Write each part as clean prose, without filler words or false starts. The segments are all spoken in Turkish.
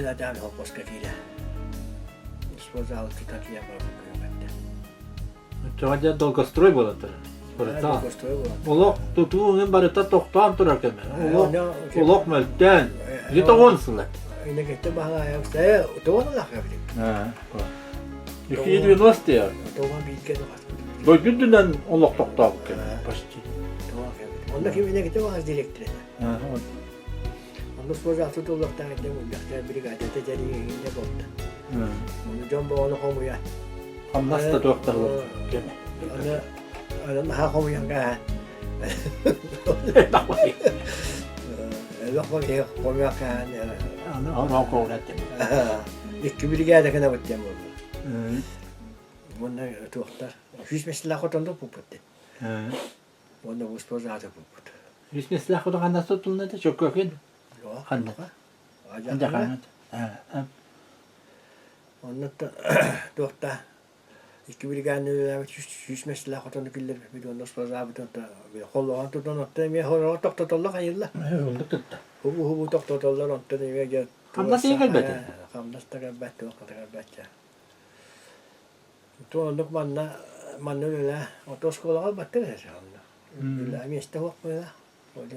öyle devam hopposka kile. Spozal tutakiya bırakıyor. Çoğunca dolgostroy boladır. Burası. bu. Olok tutuğun barıta toktan turar kemer. Olok melten. Git oğunsınlar. Ne gitti bahla yoksa doğru laf yaptık. Ha. 290 ya. Doğru bir kere var. Bu gündünden olok toktan kemer. Başçı. Doğru yaptık. Onda kim ne gitti var direktire. Ha. Onda spozal tutuluktan gitti bu dakika brigade tecrübeye buldu. Ha. Onu jombo onu komuya. Hamnasta doktorlar kemer. Ana ha komuya ka. Lokma ki komuya ka. Ana kovrattım. İki brigade kana batacağım orada. Bunlar tuhtar. Hiç mesela kotonda puputti. Onda bu spoza da puput. Hiç mesela kodu kanda tutuldu da çok kökün. Yok. Kanda. Kanda kanda. Onda da tuhtar. İki brigade hiç mesela kotonda killer bir onda spoza bir da bir kolluğun tutun otta mi hor toktolla hayırla. Oldu tuttu. Bu toktolla otta ne ya. Hamda şey elbette. Hamda elbette o kadar elbette. Tuolluk manna öyle otoskola battı ya onda. Öyle mi işte bak böyle. Öyle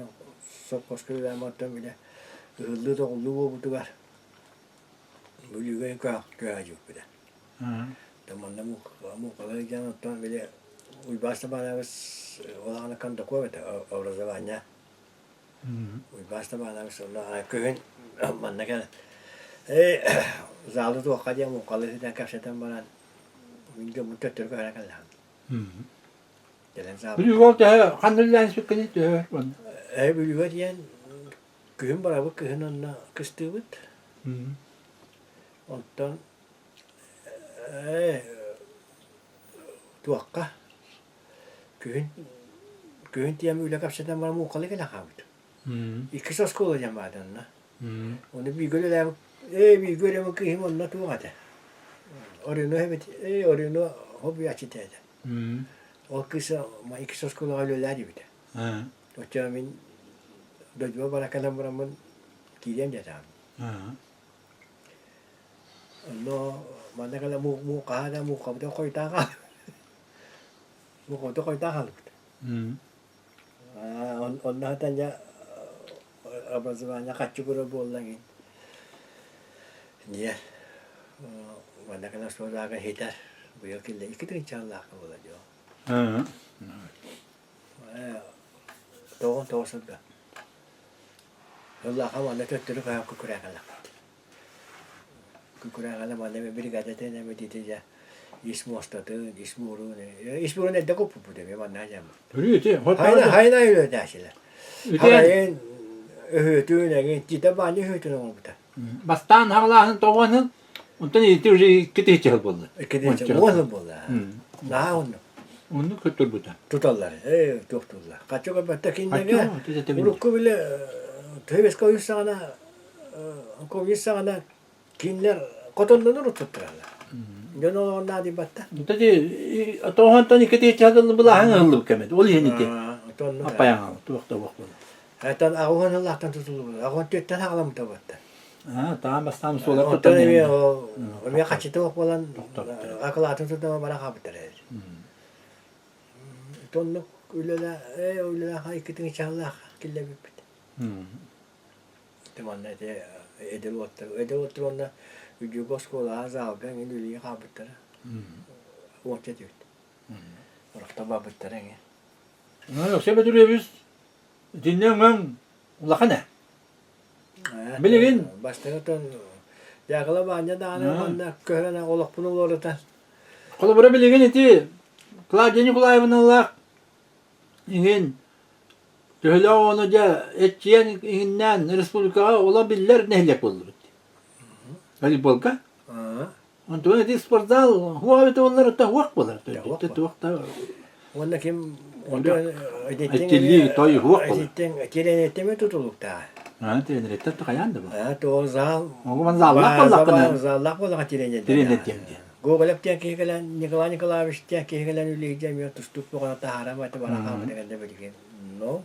sokkoska öyle matten bile. Hızlı da oldu bu tuvar. Böyle köyacık bir de. Tamamda mu kadar canım tam bile uybasta bana olana kan da koydu orada bana. Uybasta bana sonra köyün manna gel. Zalı da kadar mu kalır da kapsatan bana. Mingi mutat terus ada kan lah. Jalan sahab. Bir yol da kandılan sükkeni diyor. Bir yol diyen köyün beraber köyün onunla kıstıvıt. Ondan tuakka köyün diyen öyle kapsatan bana mukalı gelen kabut. İki sos kola jamadan na. Onu bir göle bir göle mi köyün onunla tuakata. Orino evet, orino hobi açtıydı. O kısa, ma iki sos kola öyle bir de. O çamin, dojba barakalım buramın kirem jadam. No, mana kala mu kahada mu kabda koy taka. Mu kabda koy taka lu. Ondan tanya apa sebenarnya kacu berobol lagi. Niye? Mana kena suara agak hitar, beliau kira itu insyaallah kamu saja. Tahu sudah. Allah kamu anda terus kayak kekurangan lah. Kekurangan lah mana brigade tu ni mediti je. İsmi ustadı, ismi uru ne? İsmi uru ne de kopu bu de mana aja. Öyle değil. Hayna öyle dersiler. Hayna öğütüne kita bani öğütüne oldu. Bastan havaların doğanın ondan yetiyor ki tehcel buldu. Tehcel buldu. Nah onu kötü bu da. Tutallar. Tutallar. Kaço ka batakin na. Urukku bile tebes ko yusana ko yusana kinler kotondan tutturarlar. Jono onna di batta. Dedi doğan tani ki tehcel buldu hangi kemet. Ol yeni ki. Apa yang tuakta waktu. Hatan awan Allah'tan tutulur. Awan tütten halam tabatta. Tamam bastan solar tutan ya. O mi kaçtı falan aklatın tutma bana kaptır. Tonluk öyle hakikin inşallah kille bit. Tamam ne de edel otur onda ucu koskola azalgan indili kaptır. Orta diyor. Orta babıttır ya. Ne yok sebep duruyor biz. Dinlemem. Ulakana. Bilin. Başta ton ya kala banya da ana köhene olak bunu orada. Kala bura bilin eti. Kula jeni kulay bunalak. İngin. Köhele onu da etçiyen inginden Respublika olabilirler nehlek olur. Hadi bolka. Ondan eti sportal. Huwa itu onlar da huwa bolar. Tuh. Onda kim onda etçili toy huwa bolar. Etçili etemi tutulukta. Tren rettat kayandı bu. To zal. O zaman zallak bolar. Zallak bolar tren. Tren etçemdi. Google tiang kehelen Nikolaus tiang kehelen uli jam ya tustuk pokoknya tahara mata barang dengan dia begini. No.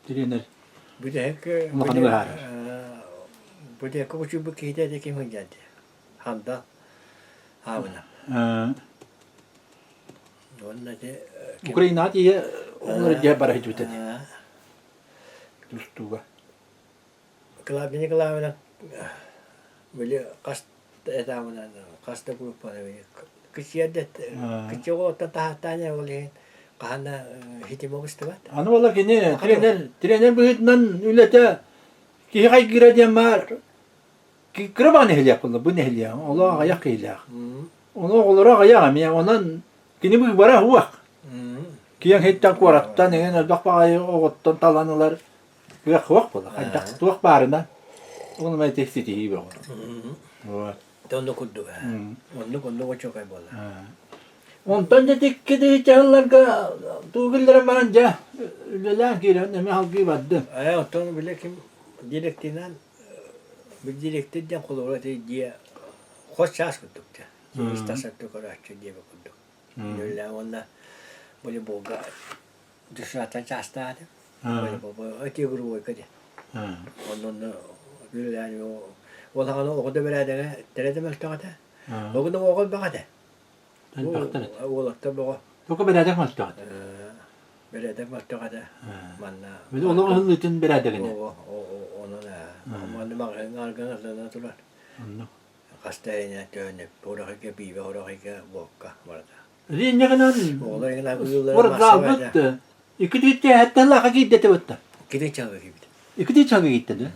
Trener. Bida ke. Bu diye koçu bu kıyıda da kim geldi? Handal. Havına. Ha. Onun da Ukrayna diye onları diye bara hiç bitedi. Dustuğa. Klavini klavina böyle kas etamına kas da grup var böyle. Kıçıyadet kıçı o tahtanya oluyor. Kahana hitimo istevat. Anı valla ki ne trener bu hitinden ülete ki hay girediğim var. Ki kıraba nehli yapıldı bu nehli ya. Allah ayak eyle. Onu olarak ayak ya ondan kini bu bara huwa. Ki yang hitta kurattan ne bak ay oğuttan talanılar. Ki huwa bola. Haydak tuak barından. Onu mai tehsiti iyi bu. Evet. Tonno kuddu. Onu kondu çok ay bola. Ondan da dikkati çağırlarga tuğgillere baranca öyle ki ne halkı vardı. Ay oton bile kim direktinden bir direktiden kolora diye hoş şans kuttuk ya. İstasattık oraçı diye kuttuk. Öyle onda böyle boga dışarıdan çastaydı. Böyle baba öte grubu kadi. Ondan böyle yani o zaman o da beraber terede meltağada. O da o bakada. O da baba. Çok beraber maltağada. Beraber meltağada. Manna. Bir de onun hızlıtın beraber ne? Onu da. Manna bakın arkadan turar. Kastayına dönüp oraya bir oraya bokka vardı. Rinne kanan. Olayına uyular. Orada almadı. İkide hatta la gitti de batta. Gide çalıyor gibi. İkide çalıyor gitti de.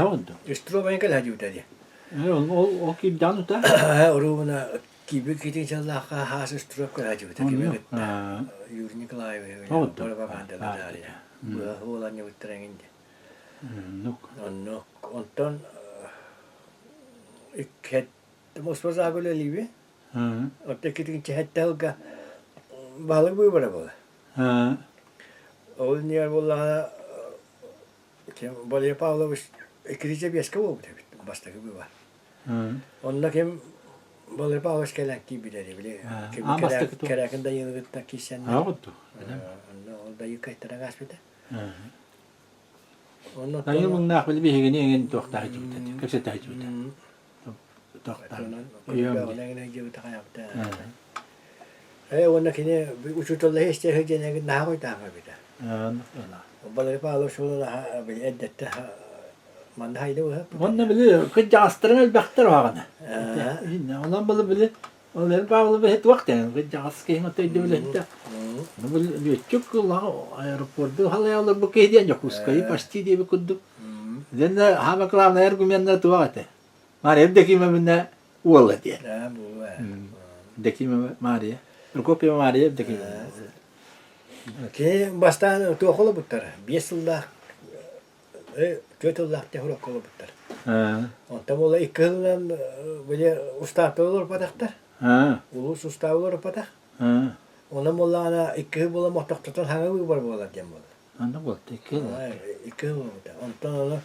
Oldu. İstrobayın kadar hacı dedi. O kim danu da? Oruna gibi gide çalıyor has strop kadar hacı dedi. Gibi gitti. Yurni kalay ve. Oldu. Propaganda da ya. Bu olan ne bitirenginde. Nuk. Ondan İkhet Moskva zagöle libi. Öteki için hatta olga balık bu bara bola. Oğul niye bola kim bolaya Pavlovich ikrice bir eski bu tabii. Basta gibi var. Onda kim bolaya Pavlovich kelak gibi dedi bile. Kim kerakında yılgıtta kişen. Oldu. Onda yıkaytıra gaspede. Dayı bunlar böyle bir hegeni engin doktor hacı dedi. Kaçta hacı dedi. Doktor. Ona kini uçutolla işte hecene daha koy daha bir de. Balığı pahalı şuna bir eddette man haydi bu. Onu bile kıca astırın baktır ağana. Ondan bile onların pahalı bir het vakit yani kıca askı matı devlette. Bu çok la aeroportu halaya bu kediyen yok uskayı pasti diye bir kuddu. Zende hava klavna ergümyanlar tuvaate. Mari evdeki memne uğurla diye. Evdeki Maria. Prokopya Maria evdeki. Ki bastan tuğulu buttar. 5 yılda 4 yılda tehur okulu buttar. Ondan ola 2 yıldan böyle usta olur pataktar. Ulus usta olur patak. Ona molla ana 2 yıl bola muhtaktan hangi bir var bola diye molla. Anda oldu 2 yıl. 2 yıl oldu. Ondan ona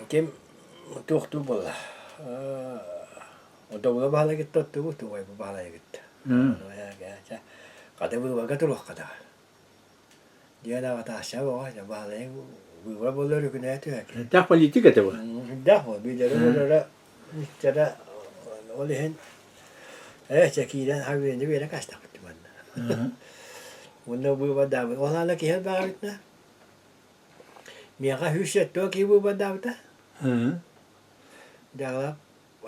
kim tuhtu bola. O da bahala gitti bu tu bu bahala gitti. Ya kada bu vaga tu kada. Dia na kata aşağı var bahala bu var bola yok ne diyor ki. Da politika da bu. Da o bir de böyle işte olihin çekiden havinde bir yere kaçtı bana. Bunda bu badavı. Ona ki hel bağırtna. Miya hüshet to ki bu badavta. Dalam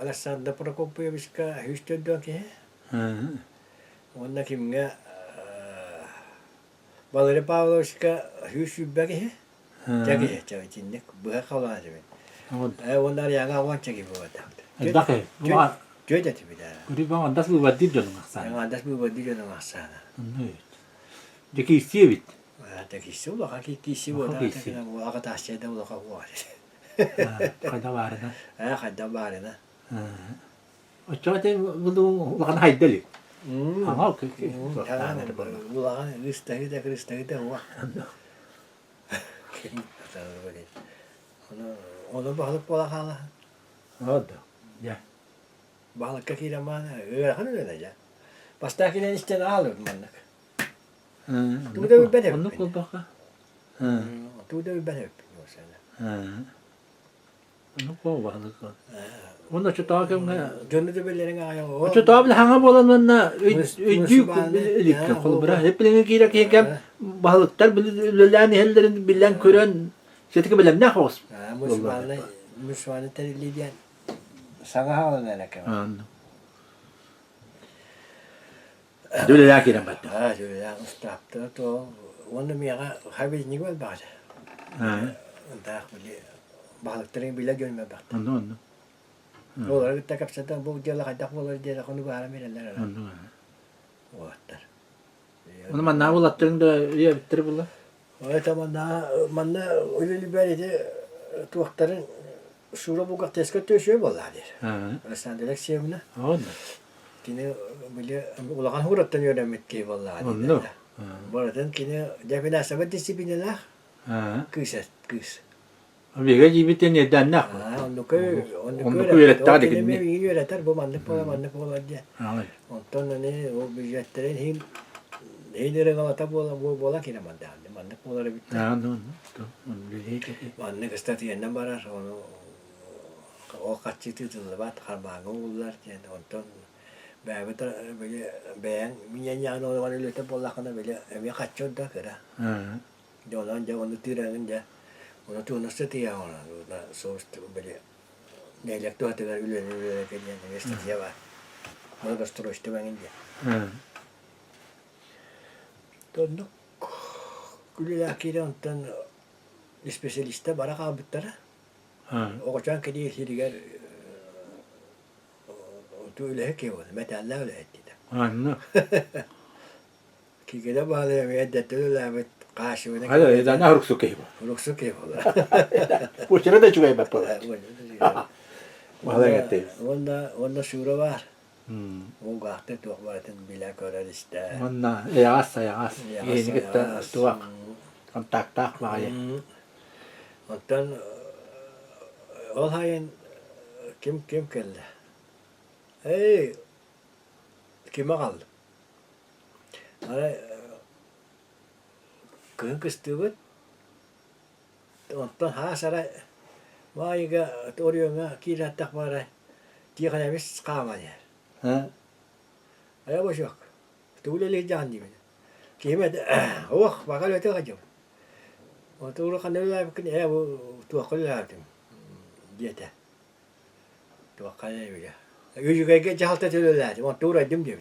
Alexander Prokopyevich ka hüshet to ki. Ona kim nga Valery Pavlovich ka hüshet bagi. Jagi çay içinde bu kalan gibi. Onlar yana wan çeki bu badavta. Dakhe. Joda tibi da. Kuri bang andas bu baddi canım aksan. Yang adas bu badi jona maksana. Deki sivit. Ada kisi ulah kaki kisi bu da kena bu agak asya da ulah kawu. Kada var da. Kada bari da. O çoğate bunu lakan haydeli. Ama ki. Ulah Krista da wa. Onu balık bola kala. Oldu. Ya. Balık kakira mana. Kan öyle ya. Pastakinen işte alır mannak. Tu da bir bedel. Onu kulbaka. Tu da bir bedel. Onu kovalık. Onda şu takımga Dönü de bellerin ayağı. şu tabi hanga bolanlarına Müslüman büyük ne? kol bırak. Hep bilene girek yekem balıklar bilen hellerin bilen kören şetike bilen ne hoş. Müslümanı terili diyen. Sana havalı ne leke var. Anladım. Döyle lakiren battı. Ha şöyle ya ustaptı to. Onu miyaga habiz ni gol bağdı. Ha. Entah beli balıkların bile görme baktı. Anladım. Olar gittik kapsatan bu diyorlar kadak olar diye konu bağıra verirler. Anladım. Oğatlar. Onu man ne bulattırın da ya bitir bula. O zaman manna öyle liberede tuakların şura bu kadar tezkar töşüyor vallahi der. Ha. Sen direkt sevmine. Anladım. Kini böyle ulakan hurattan öğrenmek ki vallahi. Anladım. Buradan kini define sabit disiplineler Ha. kız. Biga jibiten neden ne? Onu öğretti de kimi iyi öğretir bu manlık pola diye. Anladım. Ondan ne o bücretlerin hin Neylere galata bola kine manlık polara bitti. Anladım. Manlık ıstatı yeniden barar onu o kaççı tutulı bat harbağı olurlar yani ondan böyle beğen minyan onu var öyle de bola kana böyle emi kaçıyor da kira. Ha. Dolan da onu tiranınca onu tuğunu ıstatı ona soğustu böyle neylek tuhatılar öyle yani ıstatıya var. Onu gösteriyor işte ben ince. Ha. Tonduk kulüler kiri ondan spesialiste bara kabutlara. Ha. O çan kedi siriger öyle heki oldu. Metaller öyle etti de. Anladım. Ki kede bağlayamaya detölüler ve karşımına. Hadi ya ne ruksu kayı bu. Ruksu keyif oldu. Bu çene de çıkayım hep böyle. Vallahi gitti. Onda şura var. O gahte tuğ varatın bile körer işte. Onda yağız. Yeni gitti tuğak. Tak var ya. Ondan ol hayın kim geldi? Hey kime kaldı? Ara kın kıstığı ondan ha saray vayga toriyonga kiratak var. Diye kadar biz kalmadı. Ha. Aya boş yok. Tuğleli can gibi. Kime de oh bakal öte kaçıyor. O tuğlu kanallar bakın ya bu tuğaklar yaptım. Diyete. Tuğaklar bile. Yüzü kayık cahalta tülürler. O tuğra edim diyor.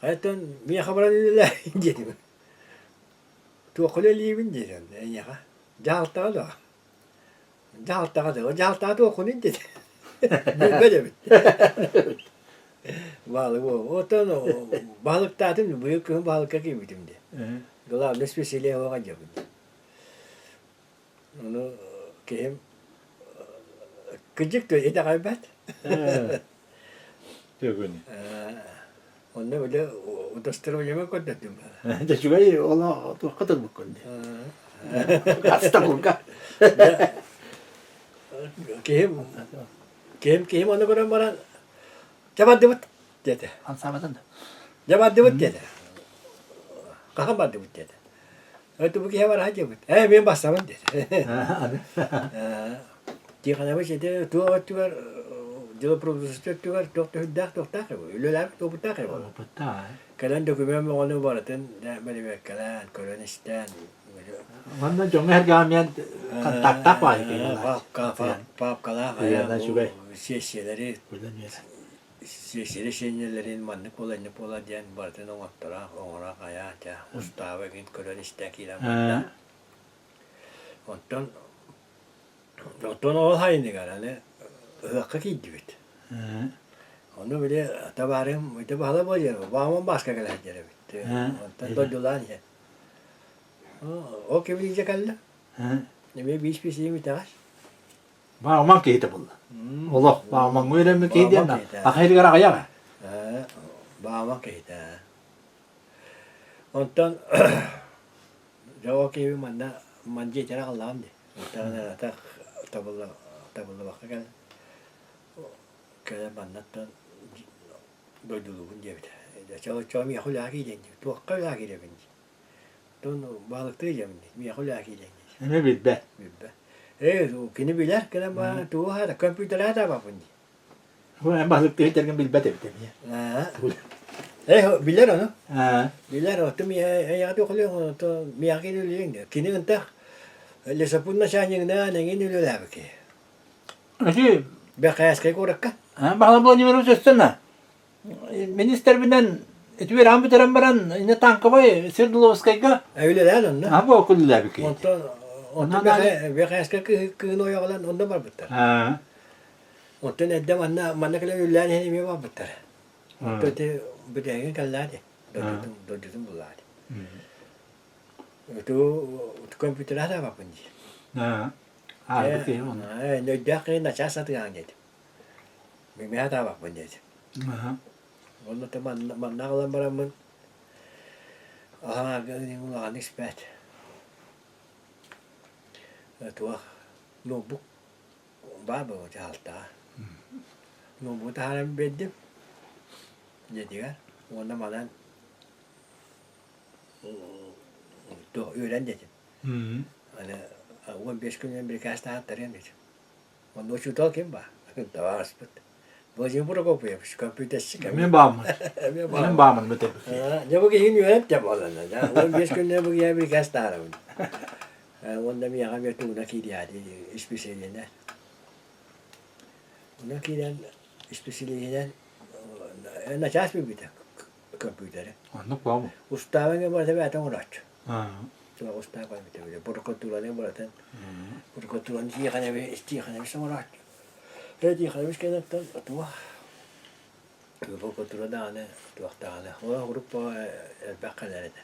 Hayattan miye haberan ediyorlar dedim. Tuğaklar liyin dedim. Ya cahalta da. Cahalta da. O cahalta da okunun dedi. Böyle bitti. Balık o. Otan o balık tadım büyük kızım balık gibiydim diye. Dolar ne spesiyeli hava acaba. Onu kim küçük de ete kaybet. Diyor bunu. Onu böyle udastırma yemek koydum. De şurayı ola tuğ kadar bu konuda. Hasta kulka. Kim onu gören bana cevap devut dedi. Ansamadan da. Cevap devut dedi. Kahraman devut dedi. Itu bu var aja bu. Ben basamam dedi. Dia kan apa sih dia tu var dia produser tu var doktor öyle tu butak ya. Betul. Kalan dokumen onu varatan böyle kalan kolonistan. Mana jong her gamian tak var ki. Pap kala şeyleri şeylerin manlık ola diyen varatan o aktora ona kaya ya Mustafa git kolonistan kilan. Ondan o hayni garane ıhka gidiyor. Onu bile tabarım bir de bahala boyuyor. Bağımın başka kadar yere bitti. Ondan doydular ya. O kim diyecek Allah? Ne bir iş şey mi taş? Bağman ki de bulla. Allah bağman öğrenmek ki diyen. Ahir gara kaya. Bağman ki de. Ondan o kim manje cara Allah'ım de. Ondan tak tabulla bakka gel. Kaya manattan doyduluğun diye bir. Çoğu mi yakul laki denci. Tuakka laki de benci. Don balık da yiyeceğim. Mi yakul laki denci. Ne bilbe. Bilbe. Kini bilir kena bana tuh ada komputer ada apa pun. Bu en basit değil terken bilbet evde Ha. Bilir onu. Ha. Bilir o tu mi ya tu kalau tu mi akin dulu yang kini entah. Lesapun na siya yang na nangin dulu lah beki. Şey, Bekas kayak korak kan? bana bu nimeru sözsene. Minister bilen etüver ambi terambaran yine tankı var. Sırdılovskayga. Öyle değil onun. Ha bu okullar bir ki. Ondan bekas kayak keno ya kalan ondan var better. Ha. Ondan edem mana kalau ulan ini mi var better. Ondan te bedanya kalah deh. Dodum bulat. Itu komputer ada apa pun. Ha. Ha bir ki onu. Ne dah kena casa tu yang jadi. Mi ada apa pun jadi. Ha. Ondan teman mana kalau beramun. Ah, ini ulah expert. Tuh notebook baba jalta. Notebook tahan bedim. Jadi kan, ondan malan tuh öğren dedi. Hani on 5 günden bir kaç tane tarayın dedi. Ondan şu da kim var? Tavas put. Bozun pura kopu yapmış. Kompüter çıkıyor. Men bağımın. Men bağımın mı tabii ki. Ne bu ki yönetim olanlar. 15 günden bu bir kaç tane. Ondan bir yakam yatı ona ki diye hiçbir şeyden. Ona ki hiçbir şeyden naças bir biter kompüteri. Anlık bağımı. Ustaven böyle bir adam uğraş. Ha. Tuh ustav kan biter böyle. Prokotulanı böyle. Prokotulanı istiğane bir uğraş. Jadi kalau misalnya tu, tuh, prokotulanı ane, tuh tane. Orang grup bakal ada.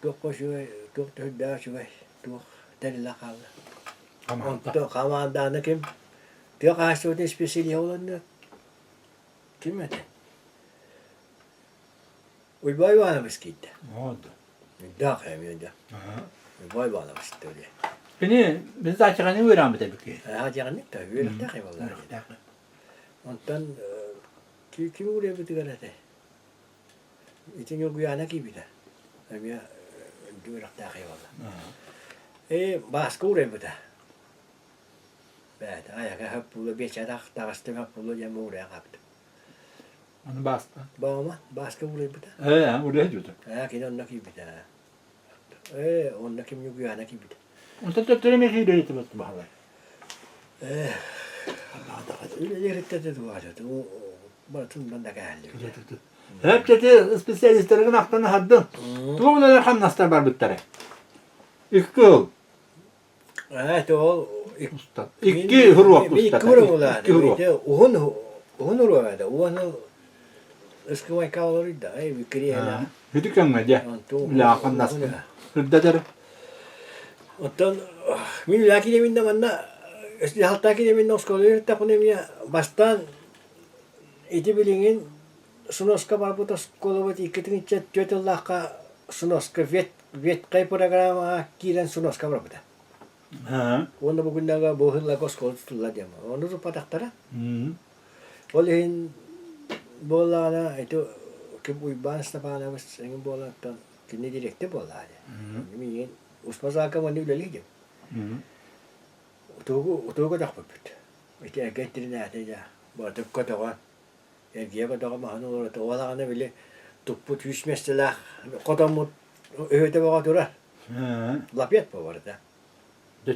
Tuh koşuyor, tuh dah şuay, tuh dari lakal. Tamam. Tuh kamandan kim? Dia kasih tu spesial olan kim ada? Uybay var mı skidde? Oldu. Dah kayım ya. Ha. Uybay var mı skidde? Beni biz de açık hani öğren bir tabii ki. Ha jangan nih tahu, udah tak kayım vallahi. Ondan kim udah betul kan ada? Itu nyogu anak gibi dah. Kami udah tak kayım vallahi. Bahas udah betul. Evet, ayağa hep bulu bir çadak takastım hep bulu ya uğraya kaptım. Onu bastı. Bağıma başka bulu betul. Oraya gidiyordu. Ha kini onda gibi betul. Onda kim nyogu anak gibi betul. Onu tötüreme şey de yetiyor bahalar. Öyle yerinde de duvar etti. O bana tundan da geldi. Hep çeti spesyalistlerin aklına haddın. Tuğumlar hem nasıl var bittere. İki yıl. Evet o Usta. İki hurvak usta. İki hurvak ulan. İki hurvak. Uhun hurvak da. Uhun eski vay kavları da. Bir kriye. Hüdüken mi diye. Lakan nasıl. Hüddedir. Ondan min laki de minna manna haltaki de minna oskoları da kunemya bastan iti bilingin sunoska barbutos kolobat iketin chat jotelaka sunoska vet kay programa kiran sunoska barbuta. Ha. Onda bugün daga bohun la koskol tulla diama. Onu rupa taktara. Olehin bolana itu kebuiban stapana was ingin bola tan kini direkte bola aja. Ini usmazaka mani udah lihat. Tuh tak pepet. Itu agak terina aja. Buat kota kan. Dia kota kan mahal orang tu orang kan beli tuput hus mestilah kota mut öte bawa turah. Lapiat bawa dah.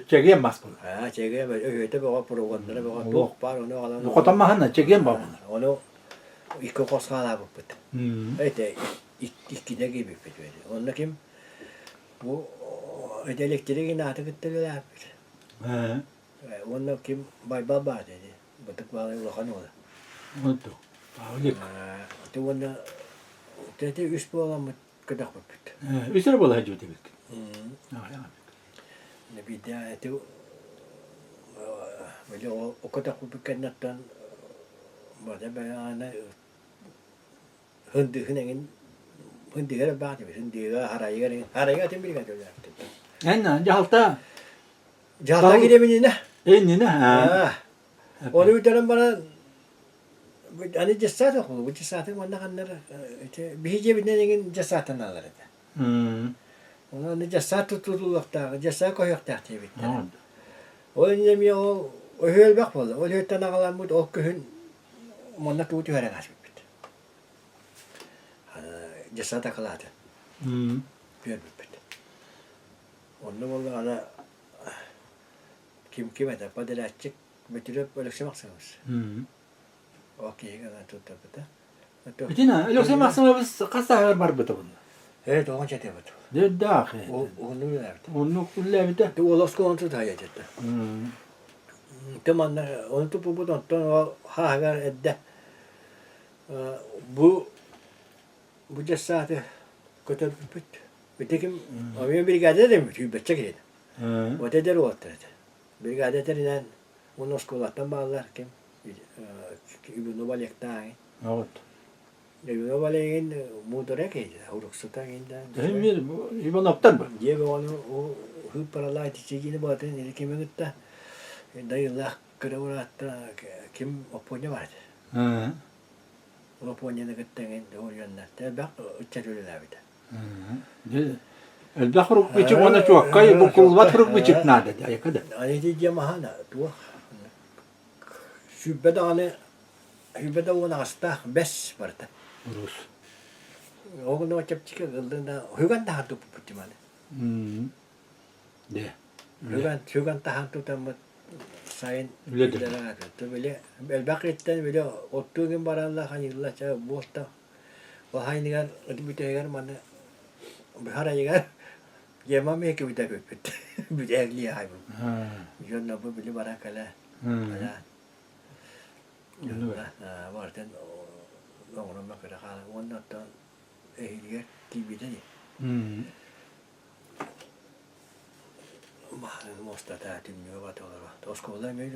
Çekeyim bas bunu. Ha cege öte bawa program dah bawa tuh par onu alam. Kota mahana çekeyim bak bunu. Onu ikut kos kalah pepet. Itu ikida gibi pepet. Onu kim bu elektriğin adı gittiler abi. Onu kim bay baba dedi. Batık bağlı ulakan ola. Oldu. Ağlık. Tu onu dedi üst bu olan kadak pepet. Üstüne bola hacı dedik. Ne bir daha itu böyle o kadak pepet nattan bada bayana hındı hınengin hındıya bağlı hındıya haraya tembel kadar. En halta. Jahta gidemin ne? En ne ha. Onu bir tane bana hani cesat aku, bu cesatın bana kanlar bir cebinden ingin cesatın alır da. Ona ne cessa tutulukta, cessa koyakta tebit. Ha. O nemi o höl bak bolla. O hötten ağalan mut o köhün monna tuuti hören asbit. Cessa takaladı. Hmm. Görmüp. Onu bolla ana kim kime de padalatçık bitirip ölçmeksiniz. Hmm. Okey kadar tuttu. Bitina, öyle maksima biz kasa var bita bunda. Evet, o çete bit. De dahi. Onu yaptı. Onu kulle bita. Tu olas kontu da yajatta. Hmm. Teman onu tu bu don o hagar edde. Bu cesate kötü bit. Bitekim ama bir gade de mi? Tübetçe girin. Ha. O da der o oturdu. Bir gade terinden onu skolattan bağlar kim? İbn Valek'tay. Evet. İbn Valek'in motora kaydı. Uruksuta ginden. Hem bir İban aptal bu. Diye onu o hıp paralaydı çekini batın ilkime gitti. Dayılar kıravratta kim oponya vardı. Ha. O oponya da gitti doğru yönde. Tabi bak uçarıyorlar bir de. De البحر بيجيب وانا توقعي بكل بحر بيجيب نادى يا كده. Hani diyeceğim mahana tuh. Şüphede hani şüphede ona hasta bes vardı. Rus. O gün o çapçık kıldığında hügan daha tutup putimane. De. Hügan daha tutamı sayın Öyledir. Böyle elbaketten böyle ottuğu gün barallah hani yıllarca boşta o haynigar ödümütegar bana bir harayigar yemem ki bir de köpüt bir evli hayvan yönne bu bile barakala ala varten onun bakıra hala ondan da ehliyer gibi de Måste ta till nu vad talar va. Då ska det med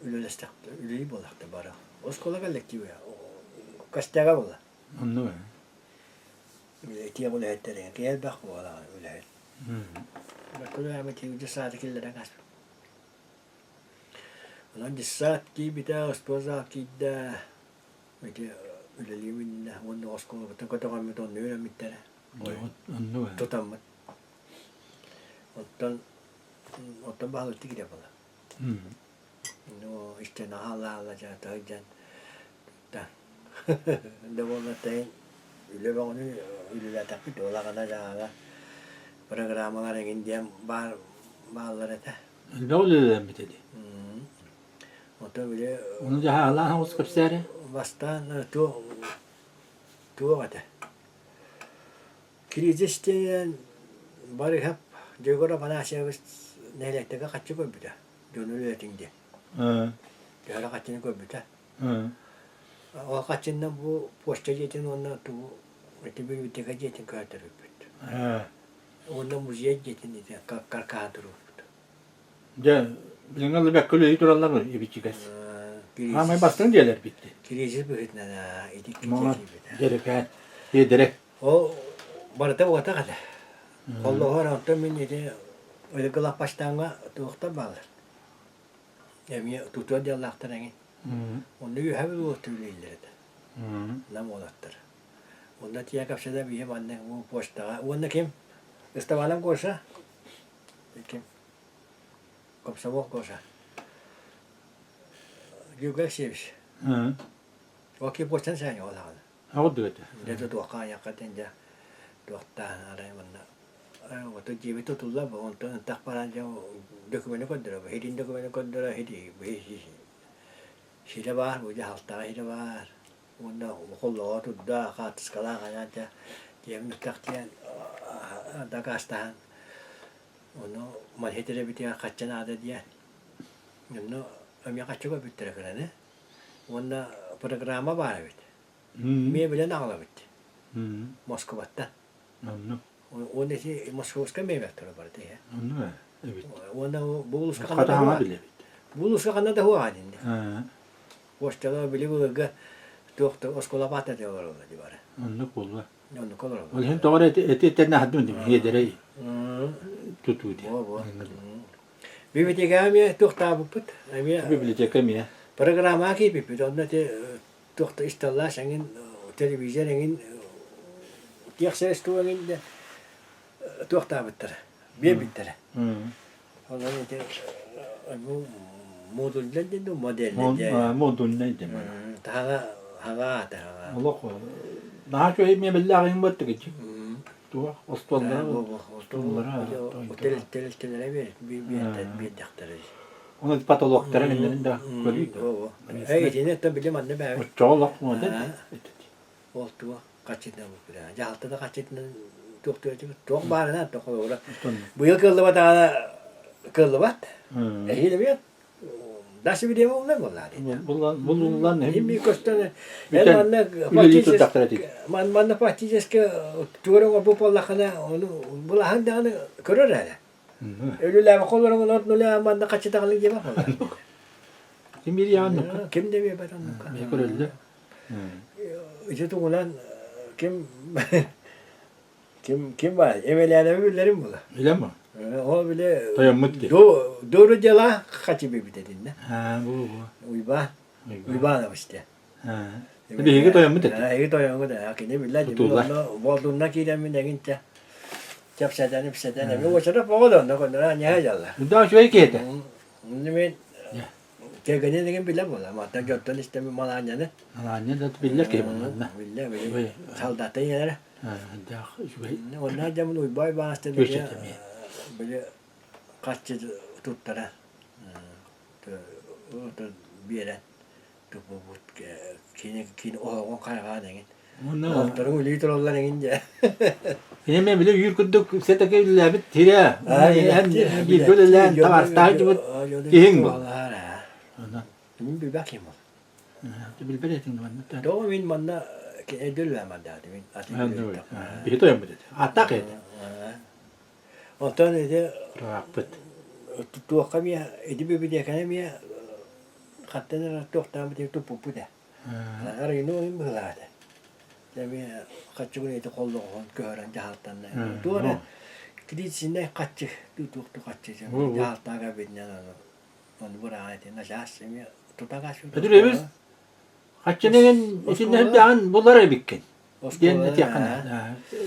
ylöstä yli bolahta bara. Oskola galletti ja. Kastaga bola. Annu. Tiya bola hettere. Kiel bak bola yle. Kyllä me tiuja saada kille rakas. Ulan saat ki bita osposa kidda. Meti yleli minna on oskola mutta kotokamme ton yö mitään. Annu. Totammat. Ottan pahallitti kirjapalla. No, işte nahalla ja toijan. Da vuonna tein ylevoni yllätä pitola kana jaa. Programmalar engin bağlarete. Dawleden bitedi. Mutta bile Onu da hala havuz kapsare. vastaan tuote. Kriisisten bari hep Jogora panasya nehlekte kaçı koybuta. Dönülü etinde. Yara kaçını koybuta. O kaçından bu posta yetin ondan tu bir biteka yetin kağıtları koybuta. Ondan müziğe yetin ide karkaturu. De bilingal bekle durallar mı ibiçigas. Ama bastın diyorlar bitti. Krizi büyütne da idik Ama geçti. gerek ha. Direkt. O barata bu kadar. Allah'a rahmet minni öyle kılap baştanga tuhta bağlar. Yani tutuyor diye Allah'tan engin. Onu yuhabil bu türlüylerde. Nam olattır. Onda tiya kapsada bir bende bu posta. Onda kim? İstavanam koşa. Kim? Kapsa bu koşa. Güzel şeymiş. O ki postan sen yol aldı. Havuz diyor. Dia tu akan yang katanya dokter ada yang mana. Waktu jiwa itu tulah bahwa untuk entah para jauh dokumen kau dera, hidin dokumen kau dera hidi, hidi bar, buja halta hidi bar. Onda kalau tu dah kat skala kaya aja, dia menikah dia ada kastahan. Onda malhetere bitia kacan ada dia. Onda kami kacu kau bitir kerana. Onda programa baru bit. Mie bile nağla bitti. Moskova'da. Annu. Onda şey Moskova'ska meyve tarafı vardı ya. Annu. Evet. Onda Buluska Kata kanada hama var. bile. Buluska kanada huwa aninde. Ha. Postala bile bu ga doktor oskola patta de var oldu bara. Annu kolla. Onda kolor. Ol hem doğru eti nahdun değil mi? Yedere tutudi. Bu. Bir bir tegami doktor bu put. Ami Bibliotek mi? programa ki bir onda te doktor istalla sengin televizyon engin diğer ses tu engin tuoktaa bittara. Bir bittara. Hmm. Ondan ite bu modüller dedi model Mod dedi. modun neydi? Taha hava taha. Allah ko. Daha çok mi billahi battık ki. Tuwa ostollara. Otel bir daktarı. Onu patologlara gönderinde görüyor. Yine tabi bilim anne be. Çoğalak mı dedi? Oldu kaçından bu kadar. Cahalta da kaçından doktor çok bağırına doktor. Bu yıl kıldı bat ana kıldı bat. Yine bir nasıl bir demo ne bunlar? Bunlar ne? Hem bir kostane. Bütün Manna ülkeyi takdir ettik. manna pahtices ki tuğra bu pollakana onu bulahan da onu körür hele. Ölüler kollarını notnular manna kaçta kalın gibi falan. Kim bir yanı? Kim de bir baran. Ne körüldü? İşte ulan kim var? Emeliyane öbürlerim bula. Öyle mi? O bile Dayanmıt ki. doğru cela kaçı bir dedin ne? Ha bu. Uyban işte. Ha. Bir hege dayanmıt dedi. Ha, dayanmıt dedi. Akine billahi Tutullar. Bodrum'da kiremin degince. Çapsadan hepsadan. O sırada bağlı da konuşan ne yajarlar. Daha şöyle ki. Nimet Kegene degen bile bola. Mata jottan istemi malanyane. Anne de bilir ki bunlar. Bille saldatın yere. Ha, daha şöyle. Onlar jamun uybay bastı diye. Böyle kaççı tuttara. O da bir yere. Tupu but kini o kayga degen. Onu. Doktorun litrollar degince. Yine bile yürküdük seteke illa bit tire. Hem bir böyle lan tavar tacı bu. Kihin bu. Ana. Bir bakayım. Bil beretin ben. Doğru min manna ki edil vermedi min. Bir to yapmadı. Atak et. Ondan dedi Rahat. tuh kami edip bir de kami katana doktor bir tu pupu da. Hari nu im belada. Demi kaçı günü de kollu gören cahaltan. Doğru. Kidisinde kaçı doktor kaçı. Cahaltan ga binden onu buraya etine nasıl tutagaş. Ödüremiz. Kaçının içinde hep an bunlara bikin. Cennet yakın.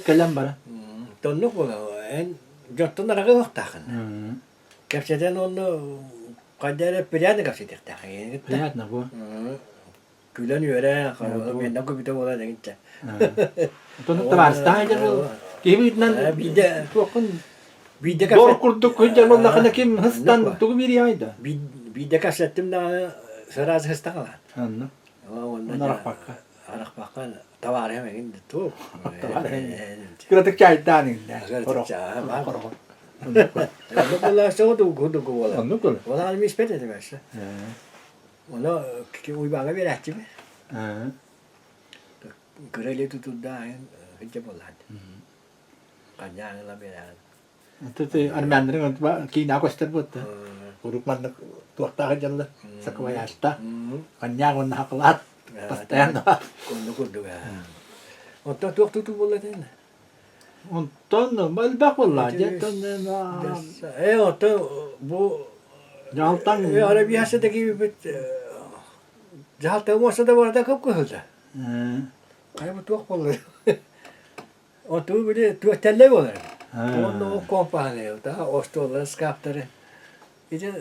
Kelam bara. Tonluk bu en jotun raga waktakan. Kapsadan onu kadere piryan kapsadık da. Hayat ne bu? Gülen yöre kalau ben nak bita bola dengin. Tonluk da var. Stajyer bu. Kibitlen Bir de tokun. bir de Doğru kurduk hınca vallahi kim hıstan tuğ bir yaydı. bir de kapsattım da saraz hasta kalan. Anne. Onlar bakkan tavar hemen indi tu. Kiratık çaydan indi. Onlar sonra da kudu kuvala. Anne kul. Onlar mi spete de mesela. Onlar ki uybaga bir açtı mı? Grele tutu da hınca bolan. Kanyang la beran. Tutu Armenlerin ki na koster bu. Urukman tuakta hınca sakwa yasta. Kanyang on haklat. Pasten. Kudu ga. Ondan tutu bolan. Ondan malbak vallahi. Jeton Ondan bu Jaltan. Arabiyası'daki bir Jaltan masada var da kapı kıldı. Kayıp tuğ bulur. O tuğ böyle tuğ telle olur. Onu o kompanya da ostolar skaptırı. İşte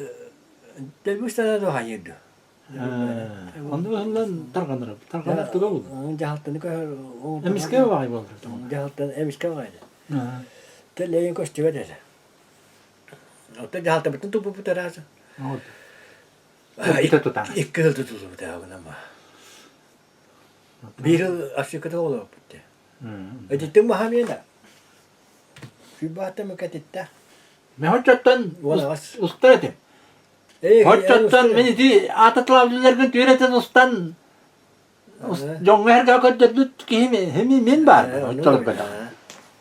delbüstana da hayırdı. Onu lan tarkanır tuğ buldu. Jaltan'ı koyar. Emiske var bu. Jaltan emiske vardı. Telleyin koştu dedi. O da Jaltan bütün tuğ bu tarafı. İlk yıl tutuldu bu da ama. Bir yıl Afrika'da olur bu da. Edittim mahamiyenda. Fibahta mekatitta. Me hoçattan usta edim. Hoçattan Hoçattan beni di atatlavlılarken tüyreten ustan. Jonga her kakot dut ki hemi min var. Hoçalık beda.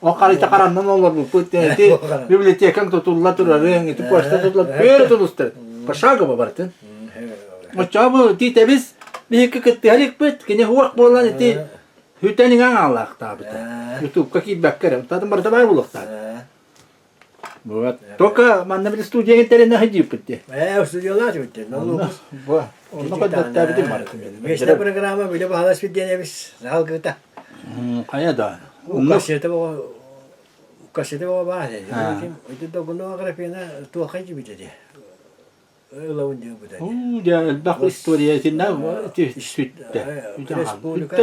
O kalite karandan olur bu putte. Bibliotekan tutullar turarın. Itu posta tutullar. Böyle tulustar. Paşa gibi bartın. Macam ti tebis ni keketialik pet kini huak bolan ti hütenin Allah tabi. YouTube kaki bakkar tadım barda var buluk tabi. Buat toka manna bir stüdyoya gittiler ne hacı pet. Stüdyolar bitti. Ne olur? Bu onu kadar tabi değil martım. Mesela programa bile bahalas bir diye biz halkıta. Kaya da. Onunla şeyde bu kasete o var dedi. Ha. Kim öte dokunu agrafiyana tuğakaycı bir dedi. Öyle diyor bu dedi. Ya bak istoriyasında sütte. Respublika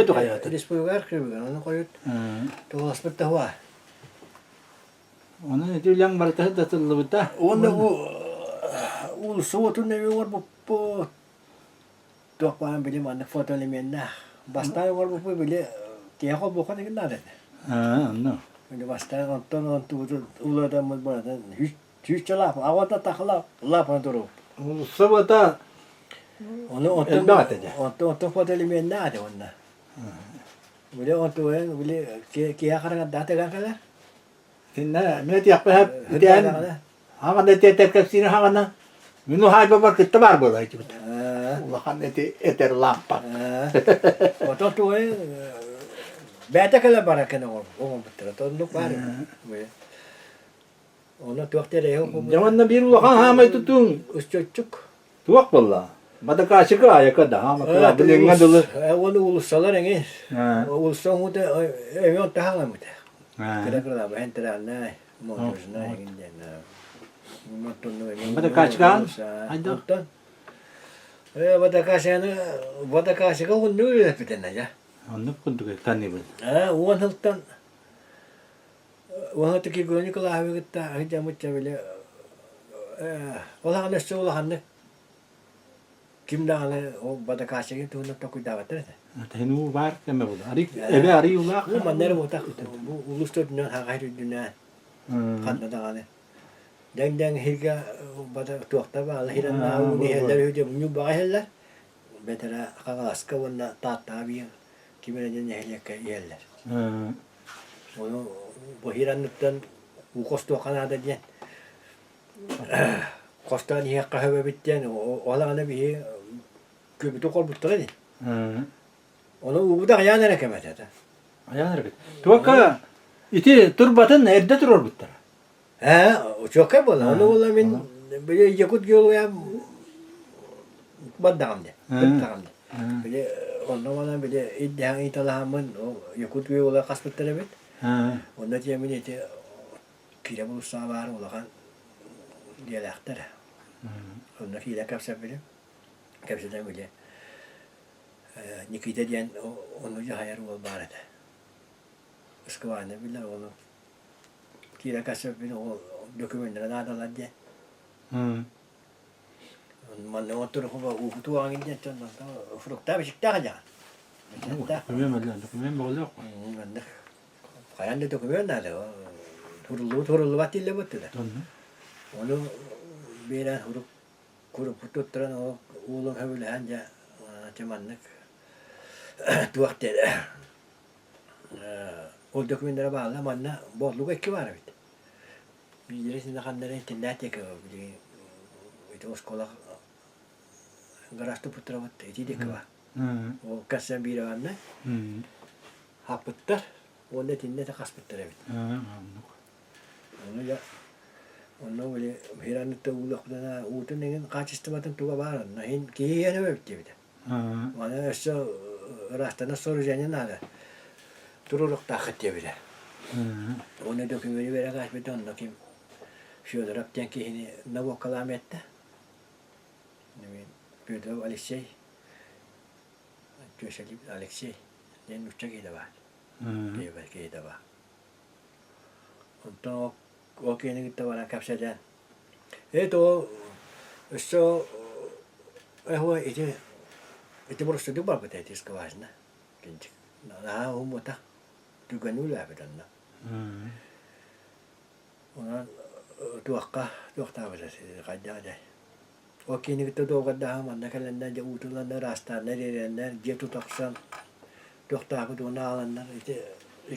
arkadaşı onu koyut. Tuğaspıtta var. Onu ne diyor lan barata da tıllı da. Onda bu ulusu otun ne var bu tuğakman bilim anne fotoğraflarında. Bastay var bu bile tiyakol bu kadar ne dedi. No. Şimdi bastay ondan ulada mı burada hiç çalap avada takla lapan duru. Sabata Onu ondan fotoğraflarında ne dedi onda. Bile ondan bile kiya karan data kakala. tinna ne yapı hep diyen hangi ne terkepsini hangi Minu hay baba kita bar bola itu. Ulah ne eter lampa. Oto tu beta kala barakana o betul to nuk bar. Ona tuakte de o. Zaman bir ulah ha itu tung. Usçuk. Tuak bola. Bada kaçık ya kada ha makla bilingan dulu. Onu ulusalar ngi. Ulusan mu de evion tahangan mu de. Kira-kira bah entrana modusna ngi na. Bada kaçkan? Ada. Bada kaçkan onu yapıdan ya. Onu kuntu kan ni bun. Uan hiltan. Uan tu ki goni kala hawi kita aja mucha bile. Olah ana solah ana. Kim dah ana bada kaçkan tu nak takut dapat ter. Tahinu bar keme bola. Ebe ari ulah. Bu manner mu tak bu ulustot nan hagairu dina. Kan da ana. Dan higa bada tuakta ba hiran na uni heller huje munyu ba heller. Betara kagas ka wana tata bi kimena jenya heller ka heller. Ono bohiran nutan ukosto kanada jen. Kosta ni hakka hebe bitten ola ana bi köbütü kol buttara. Onu ubuda ayağına kemete. Ayağına kemete. Tuaka iti turbatın nerede durur buttara? O çok kaybola. Onu valla min böyle yakut yolu ya badamdı. Badamdı. Böyle ondan valla böyle iddian italahamın o yakut yolu kasbettere bet. Onda diye min eti kira bulsa var ola kan diyalekter. Onda kira kapsa böyle. Kapsadan böyle. Nikita diyen onu hayır ol barada. Iskavane bilir onu. Kira kasap bin o dokümanlara nadalar diye. Manne otur kuba uhutu angin diye çandan ta frukta bir çıktı aja. Dokumen lan, dokumen bolak. Manne. Kayan da doküman da o. Turulu batille battılar. Onu bir an huruk kurup tutturan o oğlum öyle anca çamanlık. Tuakte. O dokümanlara bağlı manne bolluk ekki var bit. Birisinde kanları internet yakıyor. Itu sekolah garas tu putra batte itu dia kah. O kasan bira anna. Hak putar. Onda tinne tak kas putar bit. Onu ya. Onu böyle hiran tu ulak dana utun dengan kaçistımatan tuga baran. Nahin kiye ne bit bit. Mana so rastana sorujanya nada. Turuluk takut ya bit. Onu dokümeni vera kaç bit onda kim. Şöyle rapten ki hani navo kalamette. Ne Pödov Alexey. Köşeli Alexey. Ne uçak ide var. Belki ide var. Ondan o kene gitti bana kapsadan. O so itu burası da var patates kavasına. Genç. Daha o mota. Tuganul abedan. Ona tuakta berarti kadang-kadang. Okey ni kita doa kadang mana kalau nak jauh tu lah rasta nak jatuh taksan tuakta aku tu nalan itu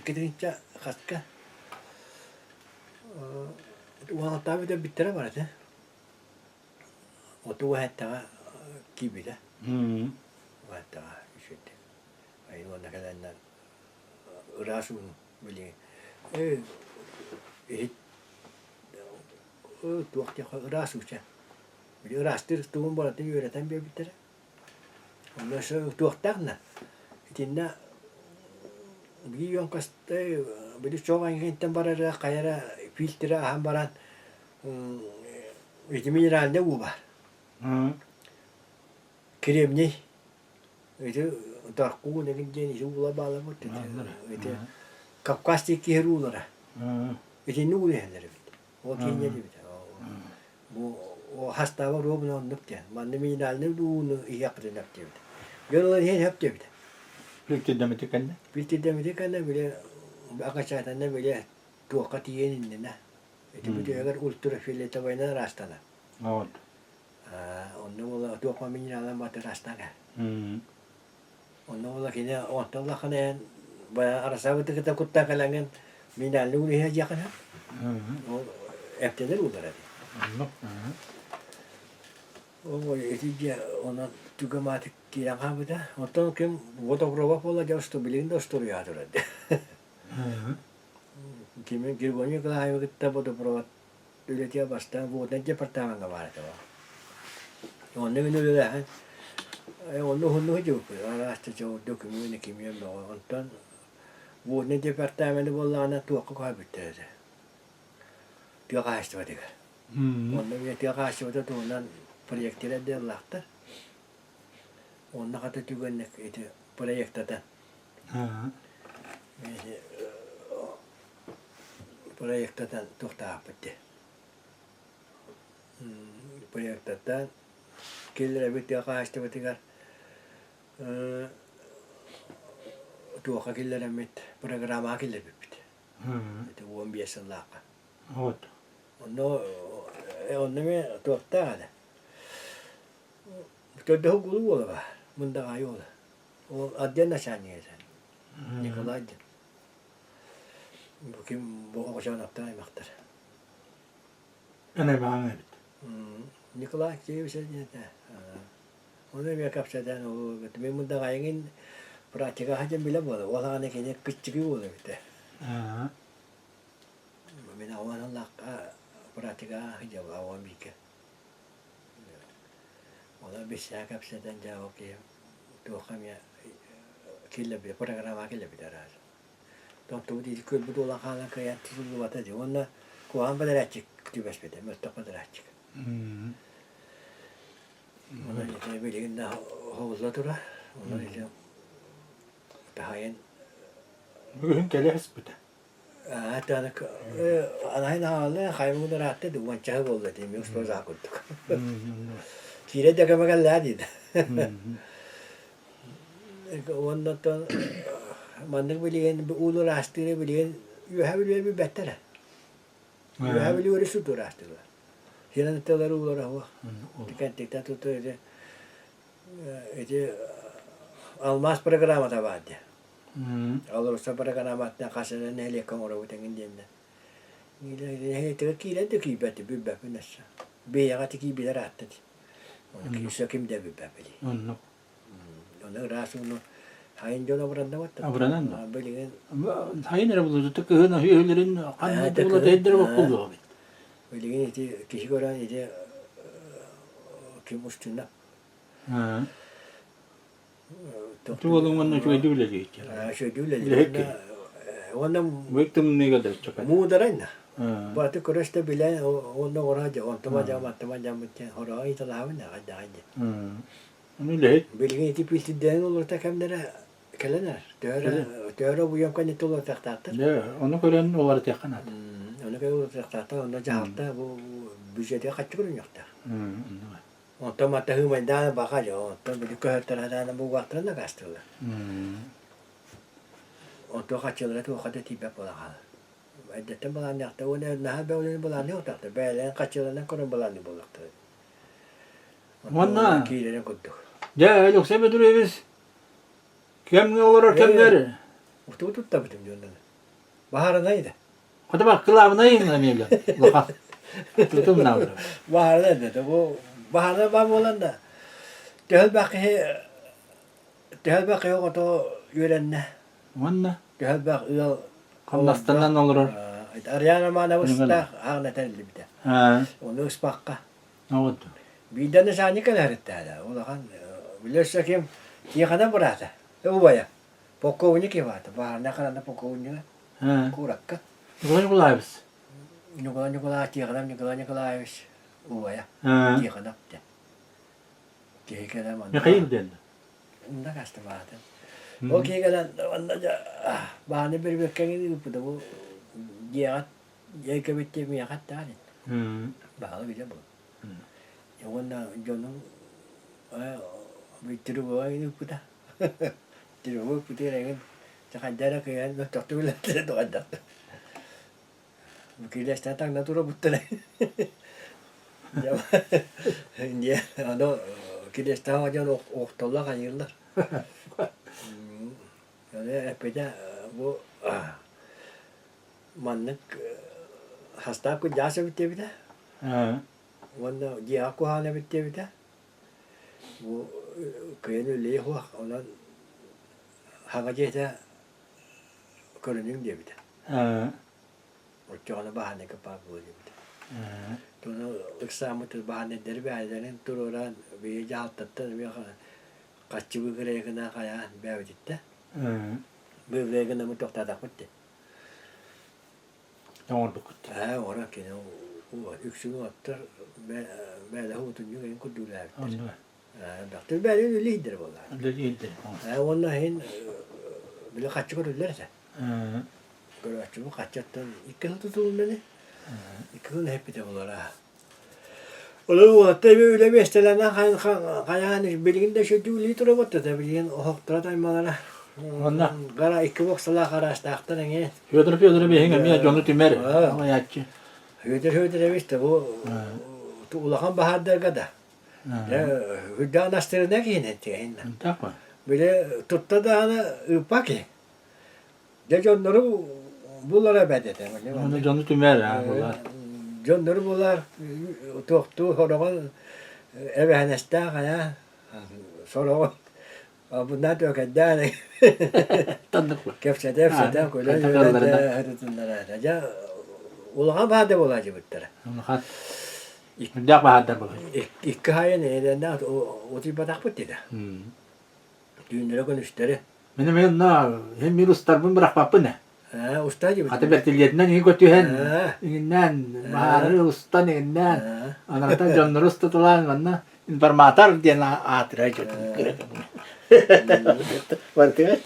kita ni cak kaska. Wang tahu itu bitter berarti. Otu hatta kibi dah. Hatta işit. Ayo mana kalau nak rasun beli. Tuakta rasu cak. Jadi rastir tuh berarti yuratan biar bitter. Kalau so tuakta na, itina Bir yon kastı bir çok hanginden barara kayara filtre han baran mineralde bu var. Hı. Kremni. Itu darku ne gideni şu bula bağla bu. Itu Kafkas'taki herulara. Hı. Itu nuri henleri. O kinyeli bir. Bu o hasta var o bunu nıptı. Manne mineralde bunu yaptı nıptı. Yollar hep bir. Peki demedik anne. Bildirde kana bile akaçatan ne bile tuğkat yenin ne. Itu bir agar ultrafiyole tabayına rastana. Evet. Onu ola tuğma mineralden batı rastana. Hı. Onu ola kine ontallah kana baya arasa kita kutta kalangan mineralni uni haja kana. Hı. O efteler ulara. Anlık. O etice ona tugamatik kiran kabda. Ondan kim fotoğrafı ola jostu bilin story adıradı. Hı. Kimin girgonnya kalau ayo kita fotoğraf öyle diye baştan bu nece pertama var tawa. Onu ne öyle ha. Onu yok. Arasta jo dokümanı kimya lo ondan bu nece pertama ne bollana tuakka kaybettiler. Dia kaçtı var diyor. Hı. Onu bir dia kaçtı var tuğundan projektler derlakta. Onu kata tügünlük itu projektadan. Hı. Projektadan tohtaapatti. Projektadan killer bitti akaasti bitigar. Tuoka killer mit programma killer bitti. Hı. Itu uon biasa laka. Evet. On me tohtaada. Mutta hukulu oleva. Munda ayola. O adena saniyesan. Nikolajda. Kim bu akşam aptal maktar. Ana bana evet. Nikolaj şey bir şey dedi. Onu bir kapsadan o götürme munda kayın pratika hacım bile böyle. O zaman ne kene küçük oldu bitti. Hı. Ben awan Allah pratika hacım awan bike. Ona bir şey kapsadan cevap ki tuğam ya kille bir programa kille bir deraz. Tontu di kul bu dola kalan kaya tulu wata di ona kuan pada racik tibas bede merta pada racik. Hı. Ona ni bilin da havuzla tura. Ona ile tahayen Bugün gele hasbita. hatta ana hina hala kaymu da rahatta du wancha bolda di mi uspa zakuttuk. Hı. Kire de kama ladi. Hı. Onda da mandık bilin bu ulu rastire bilin you have bir better. You have bir su tura rastire. Hiran teler ulu rawa. Dikkat tutu itu almas programa da vardı. Hı. Alırsa programatta kasada neyle kamera utengin diye. Nile heyte kile de kibeti bübbe nessa. Beyagati kibile rattı. Onu kişi kim de bübbe bili. Anlık. Onu rasunu hain jona beranda wat. Abranan. Bilin Hayır ne buldu? Tıkığın hüyelerin kanlı buldu. Heder bakıldı. bilin itu kişi gören itu kim üstüne. Hı. Tuvalım onun şöyle düğülecek. Şu düğüle. Lehki. Ona Bektim ne kadar çok. mudarayna. Hı. Batı kuruşta bile onu oraca ontuma jam bitti. Orayı italavın da hadi. Hı. Onu lehet. Bilin itu pilti den olur takamlara kelener. Töre bu yamkan itu olur taktaktır. Ya onu gören olar yakın. Onu kaya olur taktaktır. Onu cahapta bu büjete kaçı kurun yokta. Hı. Onta mata hümenden bakacak. Onta bir köhterden bu vaktinde kastırlar. Hı. Onta kaçırlar tu kadar tipe polakal. Edetten bulan yakta. Onu naha böyle bulan yok taktır. Böyle kaçırlar kurun bulan bulaktır. Valla. Kiireinen kuttu. Ya yoksa bir duruyor biz. Kim olarak kimleri? Uhtu tuttu bitim diyorlar. Baharındaydı. Hadi bak kılavına yiyinlemiyorlar. Bakalım. Tutum ne olur. Baharındaydı. Bu baharda bak olan da. Tehel bakı yok oto yörenne. Valla. Tehel bak yıl. Kamdastandan olur. Arayana mana usta ağna telli bir de. Ha. Onu ıspakka. Ne oldu? Bir de ne sani kadar etti hala. Ulan bilirse kim yıkana bıraktı. Bu baya. Polkovnik vardı. Bahar ne kadar da polkovnik. Ha. Kurakka. Nikolay Nikolayevs. Nikolay Tiyanam Nikolay Nikolayevich. Uvaya. Ha. Tiyanam de. Tiyanam. Ne kayın dendi. Ne kastı vardı. O kiyekeler ondaca bahane bir bekkeni yapıdı bu. Diyat. Yeke bitti mi yakat tane. Bahane bile bu. Onda canım bitir bu ay yapıda. Bitir bu bitir rengen. Sakandara kaya doktor bilang tu ada. Mungkin dia datang natura betul. Dia ada kita tahu aja tolak ayırlar. Yani epeyce bu manlık hasta ku jasa bitti bir de. Ha. Onda dia ku hane bitti bir de. Bu köyün lehu olan hangacıysa körünün diye bir de. Ha. O çoğuna bahane kapağı bu diye bir de. Tunu ıksamıtır bahane deri bir ayların tururan bir jaltattı bir kaççı bir kıraya kına kaya bevcitte. Bir kıraya kına mı toktadak bitti. Tamam bakut. Orang kena yüksün attır böyle hutun yüreğin kudular. Anladım. Doktor böyle lider bunlar. Öyle değildi. Onlar hin bile kaççı görürler de. Ha. Kaççı bu kaççattan iki yıl tutulun beni. İki yıl hep bir de bunlar ha. Oğlum o hatta böyle bestelenen kayağın bilginde şu düğülü tura battı da bilgin o haktıra daymalara. Ondan. Gara iki boksala karastağıktan enge. Fyodor Bey'in ya Jonu Tümer. Ama yatçı. Hüder işte bu ulakan baharda kada. Hüdda nastırına giyinen tiyeğinden. Tamam. Böyle tutta da hani ıpaki. De onları bunlara bedete. Onu Jonu Tümer ha bunlar. Onları bunlar toktu horagan eve hanesta kaya. Sonra bunlar dökenden. Tanıdık mı? Kefsede koyla hırtınlara. Raca ulakan baharda bulacı bittere. Onu kat. Dak bahada bu. İki hayal neden o tip batak bitti de. Düğünlere konuşları. Benim hem bir ustar bırak papı ne? Usta gibi. Hatta bertilliyetinden iyi götühen. İnden baharı usta inden. Anaratan Jonları usta tulan bana. Informator diye atıra götürdü. Var değil mi?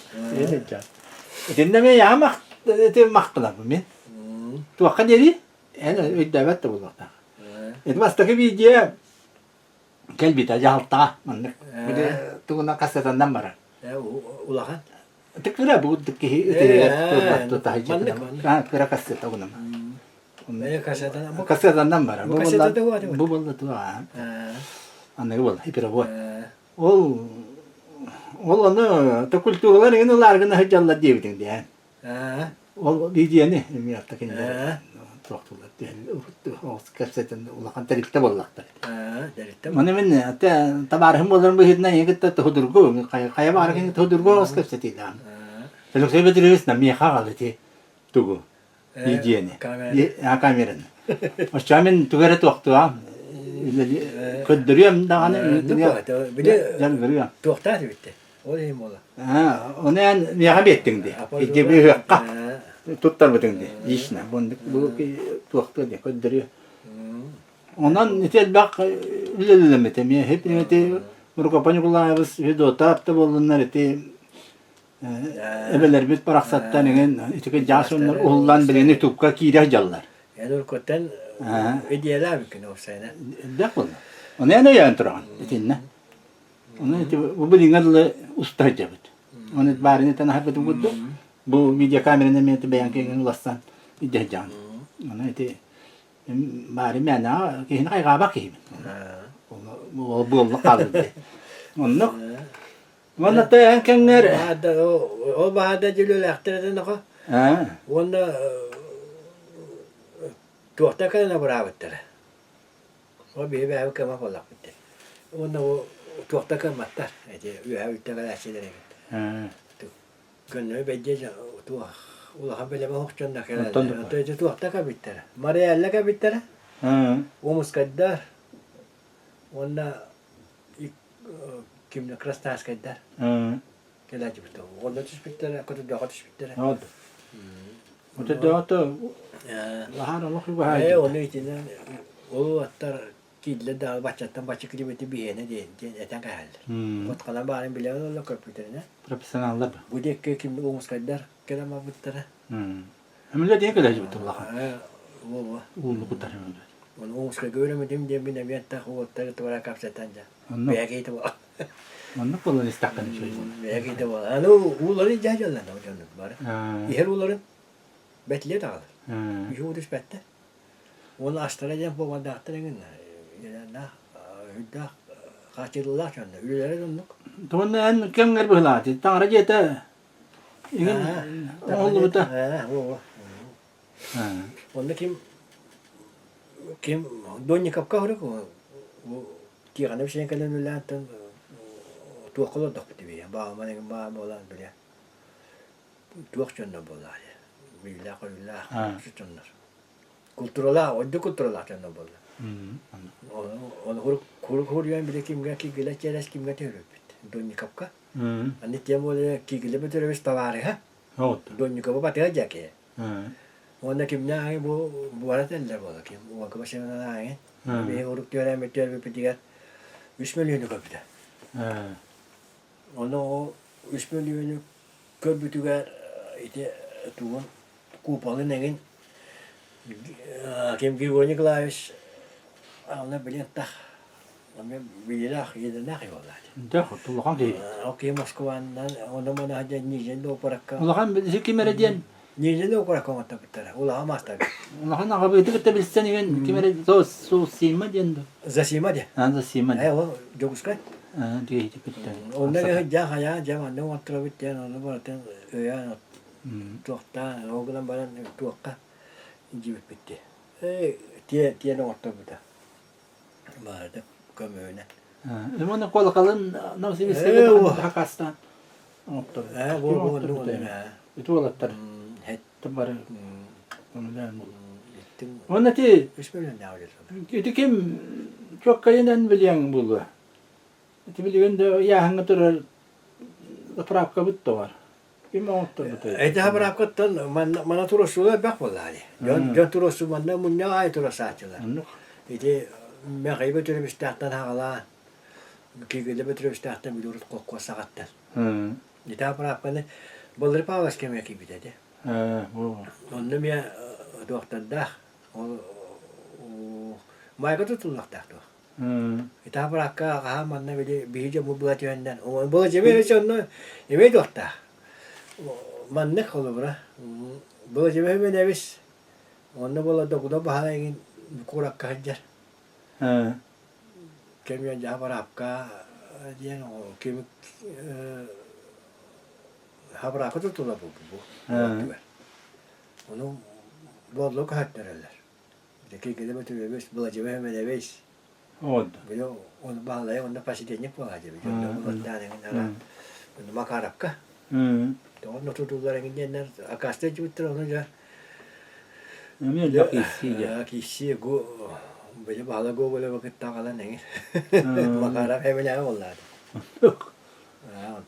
Ne can? Dinleme ya maktılar bu men. Tuakka dedi. Yani ödevet de bulmakta. Etmastaki video kelbita jalta manlık. Bir de tuğuna kasetandan var. Ulakan. Tekrar bu teki tutahıcı. Kira kaset o nama. Ne kasetan ama. Kasetandan var. Bu kasete var. Bu buldu tuğa. Anne bu. Hipira bu. Ol onu ta kulturlar yine largına hacalla diyebildim diye. Ol video ne? Mi yaptık yine. Tuhtular diye. O kasetin ulakan tarifte bollaktı. Mana men hatta tabarhım olur bu hidna yigit tuhudurgu kaya barkin tuhudurgu os kasetilan. Pero se bediriz na mi khagalati tugu. Hijyeni. Ya kameran. O çamen tugara tuhtu am. Kudduriyam da hani bir de can görüyor. tuhtar bitti. Olayım ola. Onu en ya bettin di. Hijye bir hakka. Tuttar bettin di. İşna bu tuhtu di kudduriyor. Ondan nitel bak üleleleme mi hep nete Murkapanı kullanıyoruz. Hido tapta bulunlar eti ebeler biz paraksattan ingen iti jasonlar ullan bileni tupka kira jallar. Yani orkotan idealar mümkün olsaydı. Dakol. Onu ne yantıran itinne. Onu iti bu bilingalı usta jabet. Onu barine tan harbetu guddu. Bu video kamerayla mete beyan kegen ulassan idehjan. Onu iti bari mena ki hinay gabak ki. Bu kaldı. Onu. Mana tayan kenger. O bahada jülül aktardan o. Onda tuhta kana beraber. O bir ev kama falan bitti. Onda o tuhta kana matar. Ev ülkede şeyler. Gönlü becce tuh. Ulah böyle bak çanda kelal. Tuh tuhta kana bitti. Mariella kana bitti. O muskaddar. Onda kimle krastas kaddar. Gelecek bir tavu. Onda tüspütlere, kötü daha tüspütlere. Oldu. Öte de ata lahar Allah bu haydi. Onun için o atlar kille daha başlattan başka klimeti bir yene diye eten kayaldır. Kot kalan bari bile o köpüklerine. Profesyonellar. Bu dekke kimde olmuş kadar kelama butlara. Hem de gelecek bu lahar. O Ulu kutar hem de. onu olmuş kadar göremedim diye bir neviyatta o atları tuvara kapsatanca. Anno. Belki de var. Anno kolun istakkan şey. Belki de var. Ano uların cacalan o canım var. Her uların betliye dağılır. Bir şey uğraş bette. Onu astıracağım bu vanda attırın. Yani hüdda kaçırırlar canım. Ülelere döndük. Tuğunna en kenger bıhlati. Tanrı jete. İngin oldu bu da. Onda kim donya kapka hore ko. Bu kirana bir şey kalın ulantan tuğkulu da bitti ya. Bağmanın bağ olan bile. Tuğk canına bolar ya. Billah billah sütunlar. Kulturala, o kulturala canına bolar. Onu huryan bile kimga ki gele çeres kimga teröp. Donya kapka. Ani tiamole ki gele betere stavare ha. Oldu. Donya kapka batacak ya. Onda kimnya bu arada eller bolar kim. O kapı şey ne ay. Bir huruk diyor meter bir petigar 3 milyon kapita. Onu 3 milyon kapita ite tuğun kupalı negin kim giyonya klavis ana bilin tah ama bilah yedenak yolar. De hotu lahan değil. Okey Moskova'dan onu bana hadi nijen de oparakka. Lahan zeki merediyen. Nijen de oparakka mata bitara. Ula masta. Lahan ağabeyde kitabı bilsen igen kimere sos sima diyen de. Zasima de. Anda sima. O joguskat. Diye hiç bitti. Onda ne ya zaman ne otra bitten onu baraten ya tuğta oğlan bana tuğka cibip bitti. Tiye ne otra bitti. Vardı kömüğüne. Limonu kol kalın nasıl bir sebep hakastan. Nokta. Bu Itu olatlar. Het Tabarı. Ondan. gittim. Onda ti 3 milyon ne alıyor? itu kim çok kayından biliyen bulu. Ti biliyen de ya hangi tür prapka bitto var. Kim otur bitto. Eta bırakıttın mana turusula bak vallahi. Jon turusu mana munya ay turusatçılar. İti me gaybe türbüstahtan hala. Ki gele betrübüstahtan biliyoruz kokko saattan. Eta bırakını bolları pavas kemek gibi dedi. Bu. Onu me doktorda o mayga tutulmakta. Eta bırakka ha manna bile bihice bu buat yönden. O bu cebe şonu eve doktor. Manne kolu bura. Bu cebe hemen evis. Onu bola dokuda bahalayın kurak kajar. Kemian Jawa Rapka dia no kemik habraka tutula bu. Onu bollu kahatlarlar. Deki gele betul bes bulaca hemen eves. Oldu. Bilo onu bağlaya onu pasitenya bulaca. Onu tane ngara. Onu makarapka. Onu tutullar nginden akasta cibitra onu ja. Emin yakisi ya. Kisi go böyle bağla go böyle vakit takalan ne? Makarap hemen ya vallahi.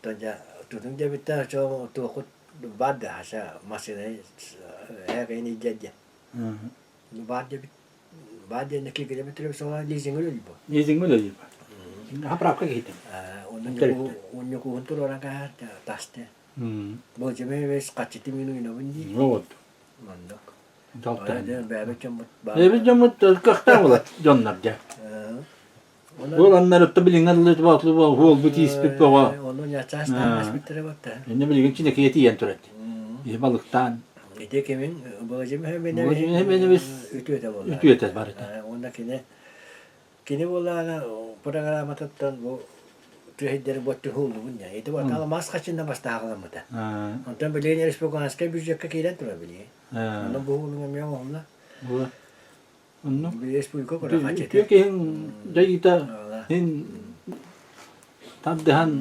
Ondan tutunca bitti çoğu tuğut badde hasa masine her yeni geldi. Badde ne ki kilometre sonra leasing öyle bu. Leasing öyle bu. Haprapka gittim. Onun yok untuk orang kaya taste. Bu cemil wes kaçtı minu ino bindi. Oldu. Mandak. Dalta. Bebe camut kahta ola jonlarca. Olanlar da bilinler batlı bu hol bu tispit bu. Onu yaşastan bitre baktı. Ne bileyim içinde kiyeti yen türet. Bir balıktan. İşte kimin bu cemil hemen biz ütüye de var. Ütüye de var. Onda kine bola programa tattan bu tühedleri botu huldu bunya. Itu var kala mas kaçında bas dağılamadı. Ondan böyle respokan asker bir cekka kiren durabiliyor. Onu bu hulunga mı oldu? Bu. Onu Bir respokan kadar kaçtı. Türkiye ki jayita hin tabdahan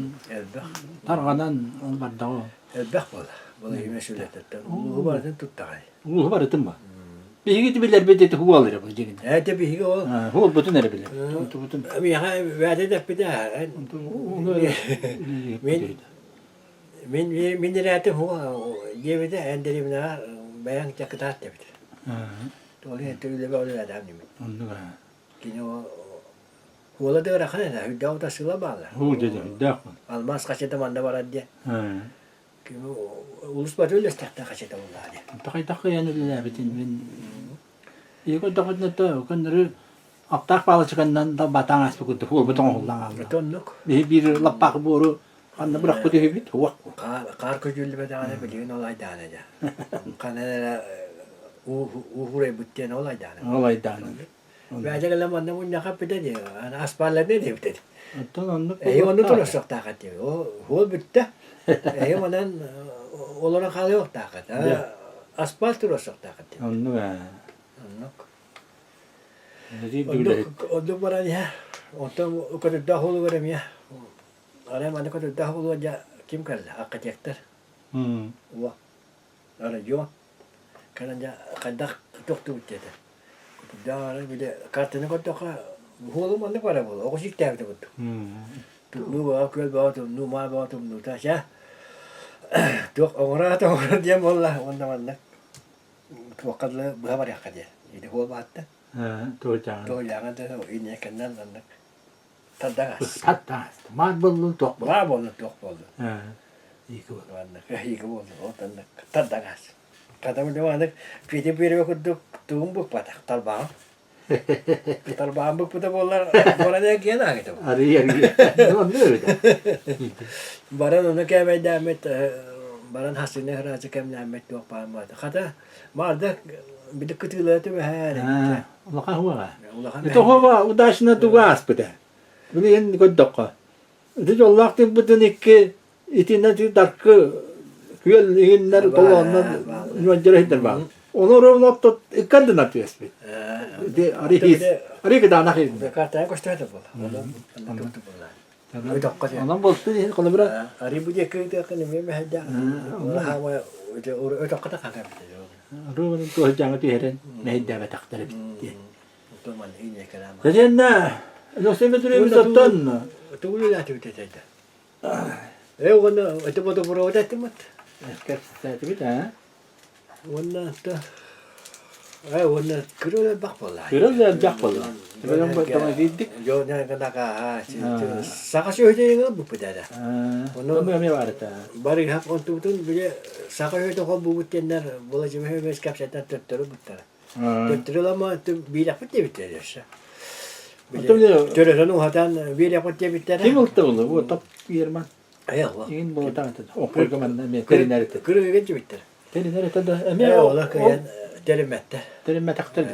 targanan barda o. Elbek bola. Bola mesuliyet tattan. Bu bardan tuttay. Bu var etme. Bir higit bilir bedeti hu alır bu jigin. Tabii hiç o. Hu bütün nere bilir. Bütün. Ama ya verdi de bir daha. Min diretim hu yevide enderimine bayan çakıtat dedi. Dolayı türlü böyle adam değil mi? Onu Kini o Ola da rakana da hüdda da sıla bağlar. hu dedi. Dakın. Almaz kaçta manda var diye. Ha. Kini ulus batı lestekte kaçta onlar. Takı yani la bitin ben. İyi takı da kanları aptak bağlı çıkandan da batang as bu hu beton hullan. Tonluk. Bir lapak boru kanna bırak bu diye bit. Hu. Kar köcüllü bedane biliyorsun olay danaca. Kanala uhure bütçen olay dana. Olay dan. Ve acaba lamanda bu ne kapıda diyor. Ana asparlar ne diyor dedi. Tamam. Onu turuştuk takat diyor. O hol bitti. Ondan olarak kalıyor takat. Asfalt turuştuk takat diyor. Onu Jadi Untuk barang ya. Untuk kau dahulu barang ya. Orang mana kau dahulu aja kim kerja arsitektur. Wah. Orang jual. Karena kadak tok tu jadi. Dah bila kartnya kau tak hulu mana pada hulu. Aku sih tahu tu. Tu nu bawa kuat bawa tu nu mal bawa tu nu tak sah. Tok orang dia malah mana. Tu kadang berapa dia kerja. Jadi hulu mata. 도장. 도장은 돼서 이제 끝났는데 타다가스. 탔다. 말벌로 또. 마보는 똑보도. 이거. 완나 이거 뭐 어떤 타다가스. 가다 보면 완나 피디피로 그도 둥북 바닥 달바. 달바 북부터 볼라 뭐라냐 기나 하기도. 아리. 너 바라는 게 매다메트 baran hasilnya raja kem namet dua palma. Kata marda bir kutuyla tu behar. Allah kan huwa. Itu huwa udashna tugas beda. Bunu yen kodok. Itu Allah tim budun ikke itina ti darkı kuyel inler dolanlar nuanjara hider ba. Onu rovnap tot ikkandı natıyas be. De ari kadana his. Kata ko stada bola. Onu Ondan boltu diye konu bırak. Ari bu diye köyde kan meme hada. Allah hava öte kata kanka bitti. Ruhun tuh jangan tiherin. Nehidde ve takdir bitti. Itu man ini kelam. Jadi na, no se metru misatan. Tulu lah tu bitte tadi. Ona itu bodo boro dah temat. Esker saya kita. Ona tu. Ona kerana bakpola. Kerana bakpola. Kerana bakpola didik. Jo na kena ka. Sakasih je yang buku dah. Ono me warta. Bari hak untuk tu bila sakasih tu kau buku tenar bola cuma hebat skap setan terus betul. Terus lama tu bila apa dia betul je. Terus lalu hatan bila apa dia betul. Kim oldu onu? Bu tap yerman. Ayah. İn bu tanıtı. Okur kaman me terinerte. Kuru genç bitti. Terinerte da. Ya Allah kayan terimette. Terima takdir.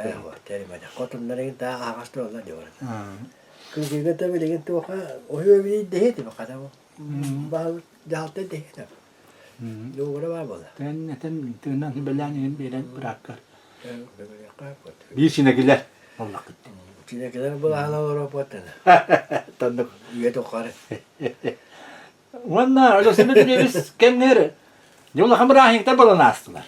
Terimette. Kotunların ta ağaçta oldu diyor. Kızıga tabii ligin tuha o bir deydi bak adam. Bah dalta deydi. Doğru var bu. Ten tünan belanın bilen bırakır. Bir sinekiler. Allah gitti. Sinekiler bu hala Avrupa'da. Tanıdık. Yeto kare. Vanna öyle sebebi biz kendileri. Yola hamrahin tabalan astılar.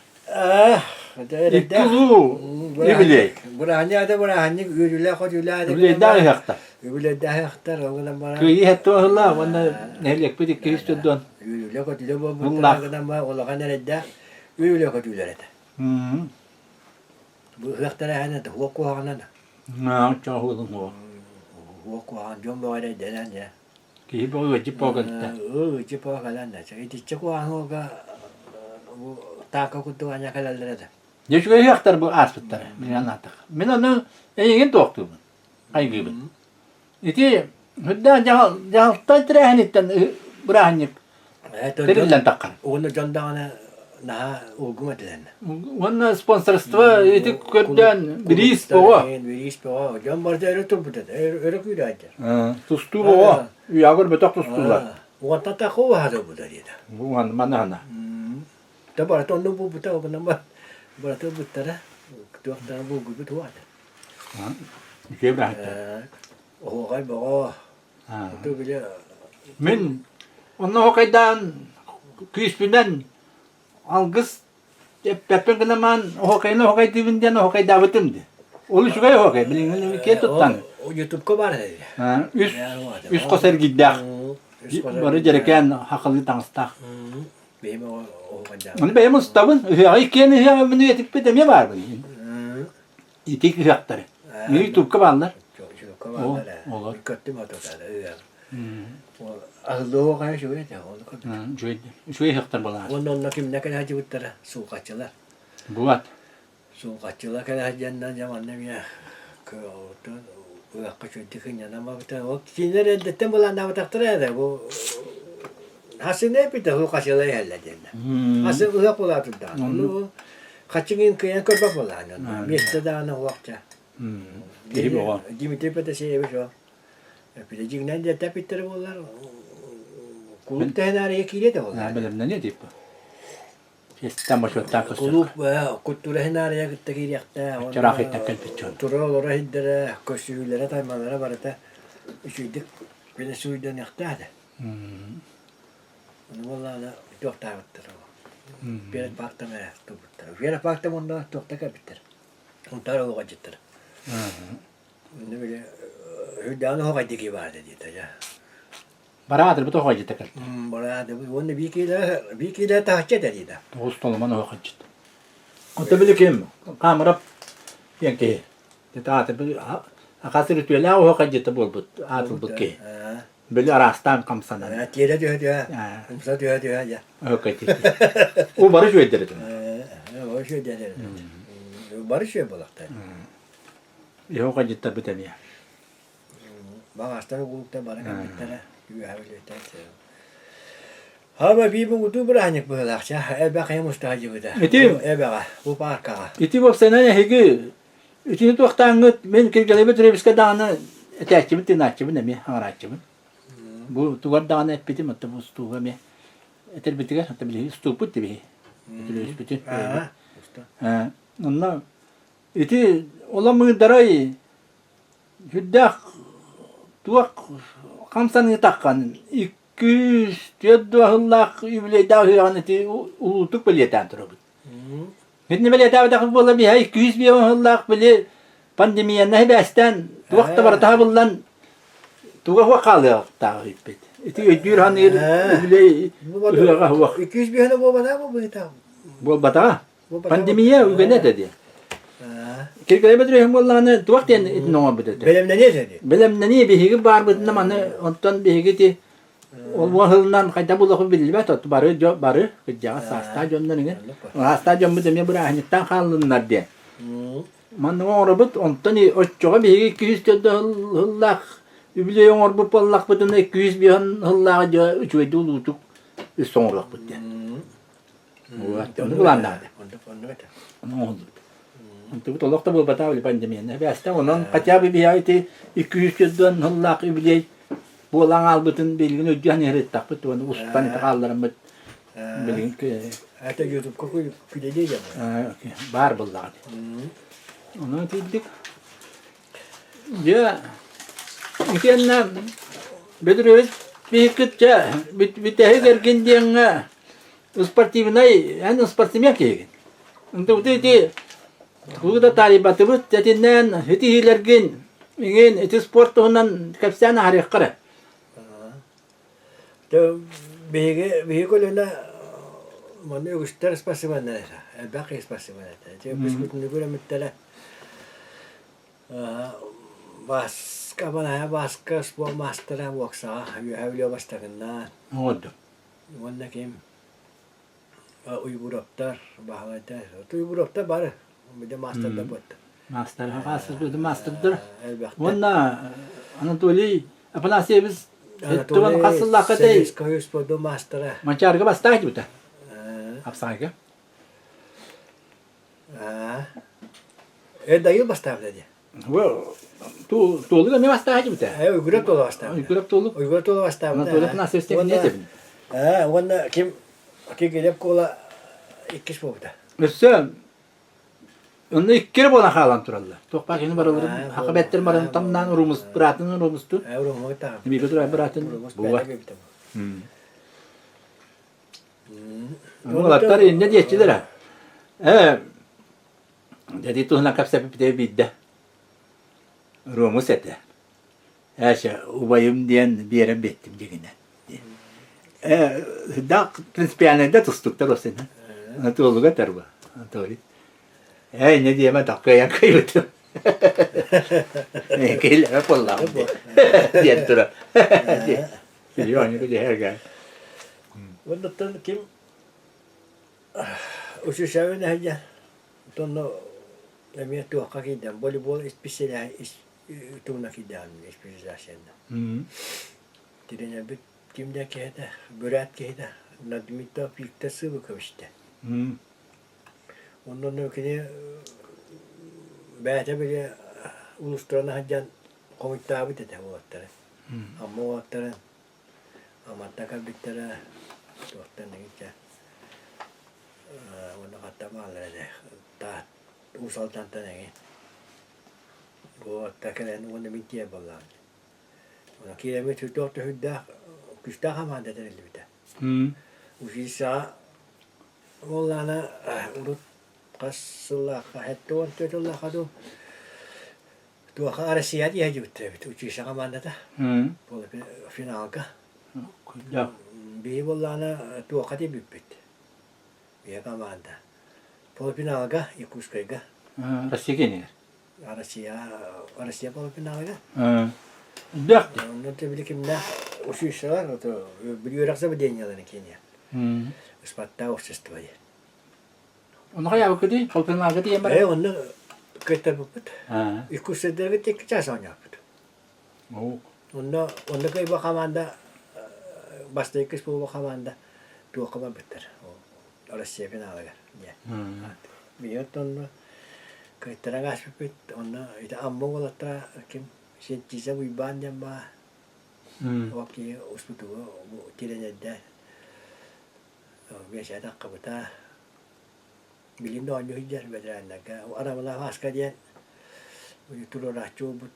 İkkulu. İbiley. Buraya da buraya yürüle koyular. İbiley daha yakta. Yürüle daha yaktar. Ondan bana. Köyü hep Allah. Vanna nehlek bir iki üstünden. Yürüle koyular. Bu kadar bana olağan nerede? Yürüle koyular. Bu yaktar hani de hukuku hanana. Ne çahudum o. Hukuku han jomba denen ya. Ki bu vecip pokatta. Vecip pokalan da. İti çako hangoga bu taka kutu hanya kalallara da. Yaşık yaktar bu aspıtları. Ben anlattık. Ben onu en doktum. Ay gibi. İti hüdden cahıltan trehenitten bırakınıp. Terilen takkar. Onu jondağına naha uygun edilen. Onun sponsorstva iti körden biris bova. Biris bova. Jombarda öyle turbuda. Öyle kuyulaydı. Tustu bova. Yağır betak tustular. O tata kova hada bu da diye. Bu mana hana. Tabar tonu bu buta o nama. Berarti butara. Dokter bu gibi tu ada. Şey bıraktı. O kay bava. Tu bile. Men onu hokaydan küspünden algıs pepen kenaman hokayla hokay dibinden hokay davetimdi. Olu şu gay hokay bilin ki tuttan. O YouTube ko var dedi. Üst koser giddak. Barı gereken hakalı tanıstak. Benim o kadar. Onu benim ustabın. Ay kendi bunu yetip bitemiyor var mı? İtik hıyakları. Neyi tupka bağlar? Çok kavarlar. Olur. Dikkatli mi otokarda? Ağırlığı o kadar şöyle de. Şu hıyaklar bana. Onunla kim ne kadar hacı bittere? Su kaçılar. Bu at. Su kaçılar kadar hacıdan zamanla ya. Köyotun. Uyakka çöktükün yanıma biten. O kinler eddetten bulan da bataktır ya bu. Hasın ne bitti? Su kaçılar yerlerden. Hasın uyak bulatırdan. Onu kaçıngın kıyan körpak bulan. Miyette dağına uakça. Değil mi o? Dimitri pete şey yapmış o. Bir de cignen de tepitleri bunlar. Kulüp de henare yekiyle de bunlar. Benim ne diyeyim bu? Festten başı ottan kısacak. Kulüp kultura henare yakıtta kiriyakta. Çarak ettik kelpetçen. Tura olara hiddere, köşüylere, taymanlara barata. Üşüydük. Beni suydan yaktadı. Onu vallahi çok tabittır o. Bir et baktım ya, tubuttur. Bir et baktım onda çok da kapittir. Onlar o acıttır. Ne böyle hüddanı hoca diki var dedi ya. Baradır bu da hoca tekrar. Bana da onu bir kilo tahçe dedi de. Dost olman o hoca. O da bile kim? Kamera yanki. Dedi bir akası ritüeli o hoca bol but. Atıl bu ki. Böyle arastan kamsana. Ha tire diyor ya. Kumsa diyor ya. Hoca. O barış ödedi. O şey dedi. Barış şey bulakta. Hoca tabi tabi. Bak hastane kulukta bana kapittere. Hava bir bu kutu bıraktık böyle akşam. Bakayım ustacı bu da. Etim. Bu parka. İti bu sene hegi. İtini toxtangıt men kirgelebe trebiska dağını etekçimi tırnakçımı ne mi haraççımı. Bu tuvar dağını hep bitim hatta bu stuva mi. Etel bitiger hatta bile stuput tibi. Etel bitim. Ha. Ondan iti olamı daray hüddak tuak kamsanı takkan 200 yedduhullah üble dağıyan iti ulutuk beliyeten turabut. Hidni beli tabi bolla bir 200 bir hıllık beli pandemiya ne besten tuakta bara tabi bullan tuak vakalı tabi bit. İti ödür hanır beli hılaga huak. 200 bir hane baba mı bu tam? Bol bata pandemiya ügene dedi. Kirkele bedre bollana tuak den itnoma bidete. Benim ne dedi? Belem ne bir higi bar bidne manı ondan bir higi ti ol hılından kayda bulak bilbe tot barı kıca sasta jondan ne. Hasta jom demeye bıraktıktan kalınlar diye. Man o robot ondan o bir 200 hıllık übile orbut pallak bütün 200 bir hıllık ja üçü dulutuk sonralak bitti. Bu onu kullandı. Onu oldu. Itu tolak tabul bataw pandemiya ne basta onun kaça bir ayeti 200 hıllık übile bolan al bütün bilgin ödyan yeri takpıt onu ustan takallarım bit bilgin ki hatta YouTube koku filede ya. Bar bullar. Onu dedik. Ya ikenna bedröz bir kıtça bir tehe gergin diye sportivnay en sportivya ki. Untuk itu bu da talibatı bu tetinden hitilergin ingin itu sport onan kapsana harikara. To bihi koluna mana ustar spasiman nasa. Baki spasiman nasa. Jadi biskut ni gula mitala. Baska mana baska sport master waksa. Havliya bastakanna. Oldu. Wanna kim? Uygur doktor bahawata. Tu uygur doktor bar. Bir de master da bot. Master hakasız bu masterdır. Valla Anatoli apalasi biz tuan kasıllah katay. Kayus podo master. Mancar ke bastah gitu. Apsa ke? Dayı bastah dedi. Well, tu tolu da mi bastah gitu. Uygur tolu bastah. Uygur tolu bastah. Anatoli pernah sistem ne dedi? Wanna kim gelip kola ikiş bobda. Mesela onu iki kere bana halan turallar. Tokpak ini baru hakabettir baru tamdan rumus beratın rumustu. Rumus tam. Bir betul beratın buat. Bunlar ne diyecekler ha? Jadi itu nak kapsa pide bidde. Rumus ete. Her şey ubayım diyen bir yere bittim digine. Da принципиально тустуктар осен. Натуулга тарба. Атори. Не диема таккаян кайбыт. Келе поллам. Диеттура. Юани ку дерга. Вон kim ususavın hacı tonno emiye tuakka kidan voleybol ispisilah tuğna kidan ispisilasında. Tirene bir kimde kehde bürat kehde nadmita pikte sıvı kavişte. Ondan ökeni bäte bile uluslararası haccan komitabı dedi o vaktara. Ama o vaktara amatta bittere tuottanne itse on kattamalle ta usaltan tänne go takelen on mittiä ballaan on kilometri tuotta hydda kystä hamaan tätä levitä usissa ollana urut kassulla kahettuon työllä kadu tuo arsiat ja jutteet usissa hamaan tätä puoli finaalka Ja. Biivollana tuokati byppit. Vieka maanta. Polpinalga ikuskaiga. Rasikini. Arasia polpinalga. Dörtti. No te bilikimna usyyssalar to biliyoraksa bedenyalarını Kenya. Ispatta ossestuvaja. Onu kayavu kedi, kalpınlar kedi yemar. Onu köttä byppit. Ikussedegi tek çasan yaptı. Onu kai bakamanda basta ikis bu bakamanda tuokama bitter. Arasia finalaga. Ya. Biyoton köttä gasbit onu ite ammo olata kim Sentisa wiban jam ba. Waktu usputu tiranya dah. Biasa tak kabata. Bilin don yo hijar bedan naga. Orang malah haska dia. Itu lo racu but.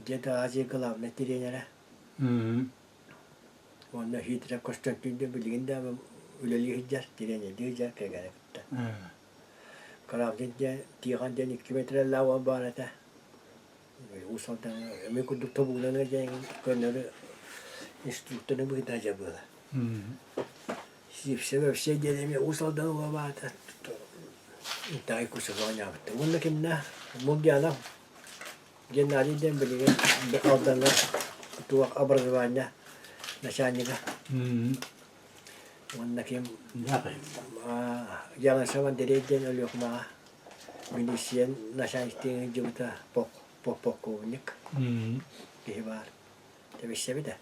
Dia dah aje kelam na tiranya lah. Ona hitra Konstantin dia bilin dah ulali hijar tiranya dia hijar kagak kita. Kalau dia tiran dia 2 kilometer lawan barata. Usaldan me kudu tobulana jeng konere instruktörü bu da acaba. Sebep şey gelemiyor usaldan o vardı. İntihai kusura yaptı. Bunu kimna mugyana genelden bile bekaldanla tuak образования начальника. Bunu kim jangan sama dereden oluyor ma milisiyen начальник juga pokoknya kibar tapi siapa dah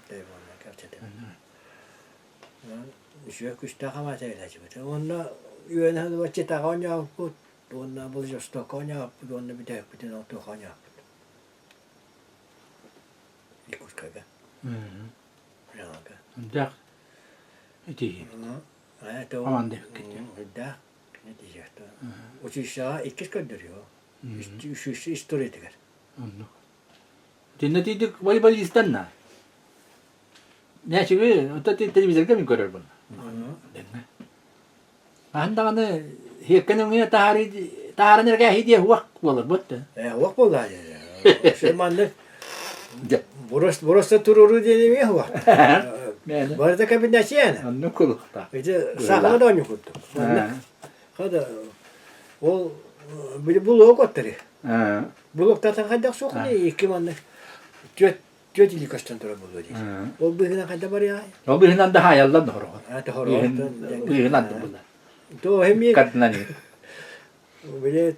telefonnya kerja Monsieur kusta kama saya juga onna yön hadu baca takanya put onna boleh just takanya put onna bida put onna takanya put ikut kaga ya kaga Dah. Itu. itu Aman deh gitu. Dah nanti ya tu usia ikis kadar yo şu история tekrar. Anladım. Dinlediği voleybol istenna. Ne çünkü o da televizyonda mı görür bunu? Denme. Andanı hekkenin ya taharın erkeğe hediye vak olur botta. Vak bolla ya. Şeymanlı. Burası tururu denemiyor vak. Barda kabinde şey yani. Anladım kulukta. İşte sağına da oynuyor kuttu. Kada o bir buluğu kottari. Bulukta kadar sok ne iki manlı. Götili kaçtan tora buluğu diye. O bihine kadar var ya. O birinden daha yaldan doğru. Doğru. Birinden de bunlar. To hemi. Kadınlar. Böyle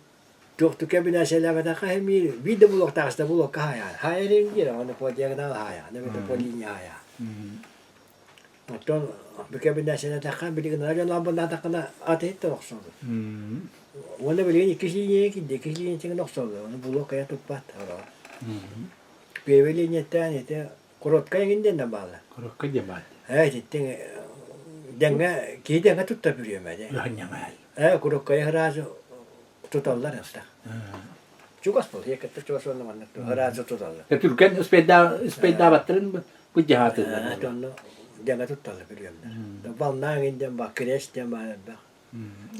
çok kabine şeyler var da hemi bir de buluk taşta buluk kaya. Hayalin gir onu podiye kadar haya. Ne böyle polinya haya. Ondan bir kabine şeyler da bir de ne lambandan da kana ateş toksun. Onu böyle ikisi için toksun. Onu buluk kaya tupat. Beveli nyetan itu korot kaya ginden bağlı. Korot kaya bağlı. Evet işte denge kide tutta biliyor mu? Hanya Korot kaya harazo tutallar aslında. Çok az oluyor. Yakıt çok az olmadı. Harazo tutallar. Türkiye'nin ispeda battırın bu cihatı. Onu denge tutallar biliyor mu? Balnan ginden bak kreşten bağlı.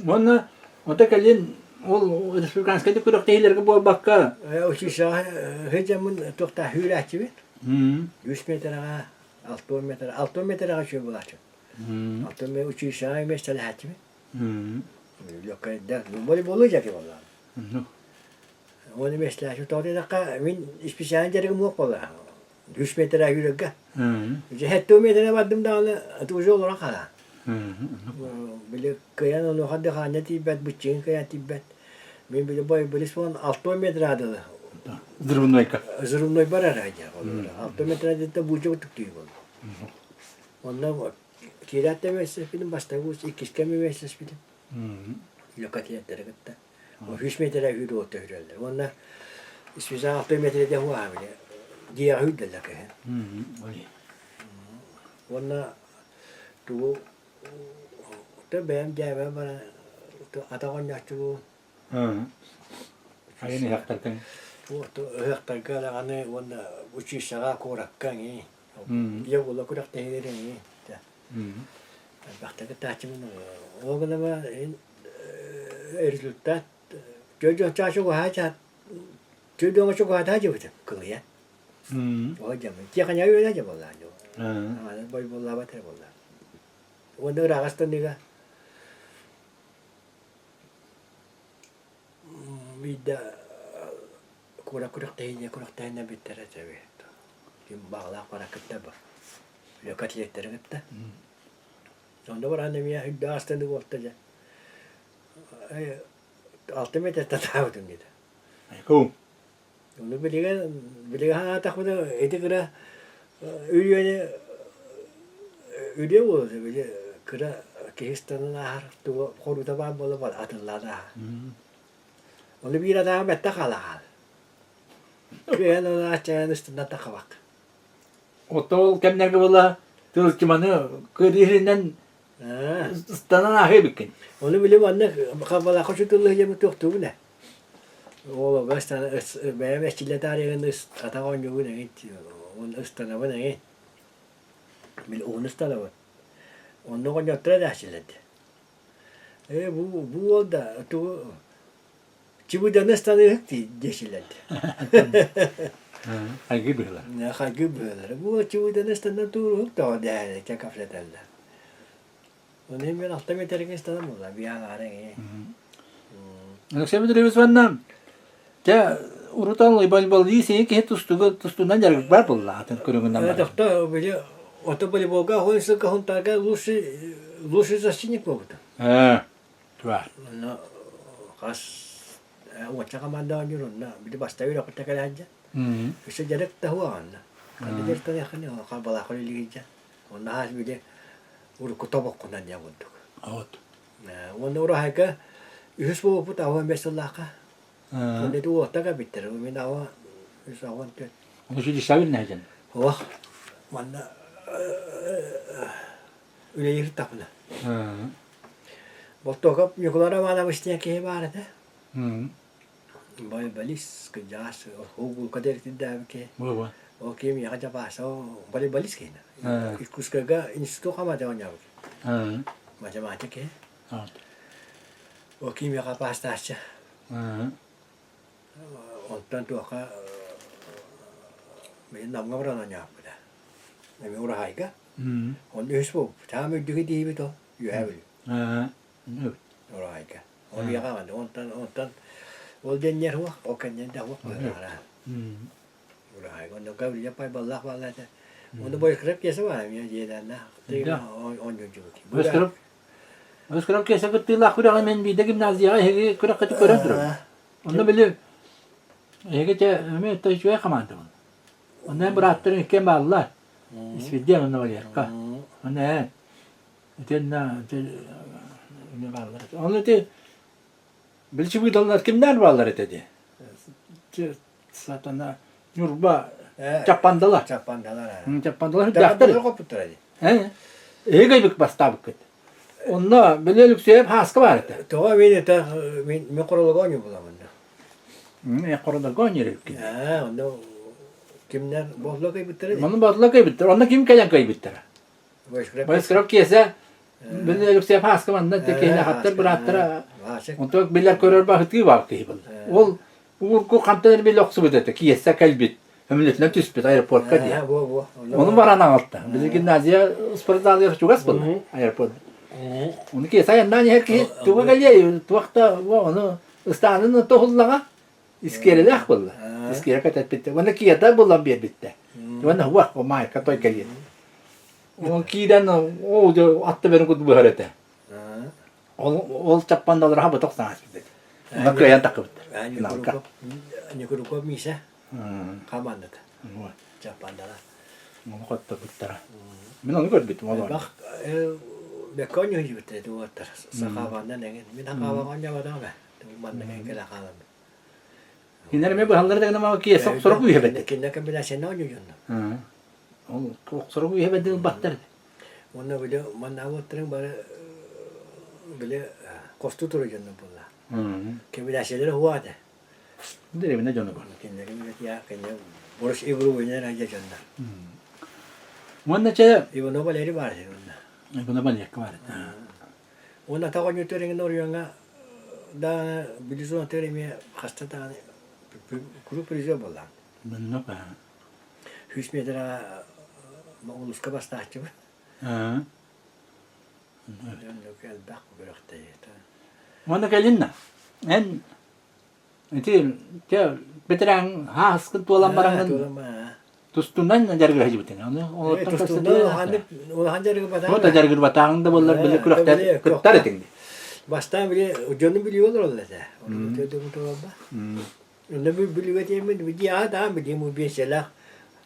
Onu o da kalın o Respublikanska'da kuruk değillerge bu bakka. O şişe hecamın tokta hülaçı bir. 100 metre 6 metre kaçıyor bu kaçıyor. 6 metre uçuyor sana mesela hatmi. Yok da böyle olacak ya vallahi. Onu mesela şu tavada dakika min hiçbir şeyin gereği yok vallahi. 3 metre yürüyecek. Hatta metre vardım da onu tuğcu olarak hala. Bile kayan onu hadi hane tibet bıçın kayan tibet. Ben bile böyle son 6 metre adı. Zırvınlayka. Zırhımda var herhalde. 6 metre de bucu tutuyor. Ondan kiratta mesela film başta bu ikizke mi mesela film. Lokatiyetlere gitti. O 3 metre yürü otu herhalde. Ondan İsviçre 6 metrede huwa bile. Diye hüddele ki. Ondan tu benim cevabım bana atakan yaşlı Ayını hakikaten. tu hektar hani onda uçuş sağa korakkan iyi. Ya bu kurak tehiri iyi. Bakta taçımın o kadar var rezultat çocuk çarşı haca çocuğuma çok haca bitti kılıyor. Hocam jangan nyawi aja bola jo. Boy bola bater bola. Onda ragastan diga. Vida kurak tehnya bitter aja be. Kim bağla para kitaba. Lokat yeter gitti. Sonda var annem ya hidastan diga ortaca. 6 metre tatavdum dedi. Kum. Onu biligan takmadı eti kıra üye oldu bile kıra kehistanın ahar tu koru taban bola bola atıllarda. Onu bir adam betta kalal. Kıyan onu açan üstünde takavak. Otol kemnerge bola tılçımanı kırihrinden ıstanan ahı bikin. Onu bilim anne kabala koşutullu yemi tuktu bu ne? O gastan benim eşçile tarihin atakan yok ne gitti. Onun ıstana bu ne? Bil onun ıstana bu. Onu konyotra da eşçiledi. Bu oldu. Tu çibudan ıstana yoktu eşçiledi. Hangi bihler? Ne hangi böyle? Bu çibudan ıstana tu yoktu o değerli çakafleteldi. Onu hemen altta meterin ıstana mı var? Bir an arayın. Akşam bir vannam. Ya urutan bal diyse ki tustunan jargık var bolla atın kurungundan var. Doktor böyle otobali boga hoysa kahun taga lusi zasinik boga. Var. No kas wacca kamanda nyurun na bidi basta wi dapat kala aja. Bisa jarak tahuan. Kan dia tanya kan ya kabala kali lija. Ona has bidi uru kutobok kunan ya untuk. Ot. Nah, ona ura haka yusbu putawa mesalaka. Onda tu taga bitter minawa usawan tu. Onu şu disavin ne jan? Wah, mana öyle yırtapna. Botokap yukarıda bana mestinya ki ibarat ha. Bay balis kejas, hugul kader tidak ke. Bu. Oke, mi aja pas, balik balis ke. Ikus kaga institut kama jawanya. Macam-macam ke. Oke, mi aja pas tasya. Ondan tu aka mình nằm ngắm ra là nhà vậy đó, này mình ora hay cả, on Facebook, cha mình đi đi với tôi, you have it, ora hay cả, on biết cái mà on den nhớ hoa, ok nhớ đâu hoa, là, ora hay, còn đâu cái gì phải bảo lạc bảo lại thế, on đâu bây giờ cái sao vậy, mình gì đó na, thì on YouTube, Özgürüm kese gittiler kuran men bir de gimnaziya hege kurak katı kuran durur. Onu bile hege te me tecrübe kamandı onu. Ondan bıraktırın iken bağlılar. İsvidiye onu var ya. Onu tenna ne bağlılar. Onu de bilçi bu dallar kimler bağlılar dedi. Satana Nurba Çapandalar. Çapandalar. Çapandalar Daktır koptu dedi. He. Hege bir bastabık. Onda belirlik sebep haskı var ete. Toğa beni de mikrolog oynuyor bu zaman. Ne koruda gönyerik. Onda kimler bozla kaybettiler. Onun bazıları kaybettir. Onda kim kayan kaybettir? Başkırıp kese belirlik sebep haskı var. Ne tekene hattır bıraktır. Onda biller körür bahit gibi vakti. Ol urku kantanır bir loksu bedete. Kiyese kalbet. Memletinden tüspet aeroportka diye. Ha, bu. Onun var ana altta. Bizim gimnaziya spor dalı yapacağız bunu. Aeroport. Onu ki sayandan herkes tuğa geliyor. Tuğda onu ıstanın tohullaga iskerele akbılla. İskere katat bitti. Onu ki yata bulan bir bitti. Onu huwa o may katoy geliyor. O kiden o attı beni kudu bu harete. Ol çappandalar ha batok sana bitti. Ona köyen takıp. Ani kurup misa. Kamandı. Japandala. Onu katta bittara. Ben onu gördüm onu. Bak bekonyo yürüttü tu atar. Sakavandan engin. Min hakavannya badanga. Man dengan kala kalam. Hinler me bu halları da nama ki sok soruk bu hebet. Kinda kan bila senno yunna. Onu soruk bu hebet de battar. Onna bile man avutren bara bile kostu turu yunna bulla. Ke bila şeyler huwa da. Dere bine jonu. Kinda kan bila ya kanya boros ibru wina raja yunna. Monna che Ibu no baleri bara yunna. buna ban yak var. Onna tawanyo tering noriyanga da bilizo terimi hasta da grup rizo bulla. Ben no pa. Hüsmedera mağuluska bastahçı mı? Ha. Ben lokal bak bıraktı. Monna gelinna. En Iti che veteran ha sıkıntı olan baranın tustundan jargır hacı bitin. Onu Tustunda hanip o hancarı batang. O da jargır batağında bollar bile kırıktar etindi. Baştan bile ucunu biliyorlar orada. Onu dedi bu torba. Ne biliyor diye mi bir ya da bir mu bir şeyler.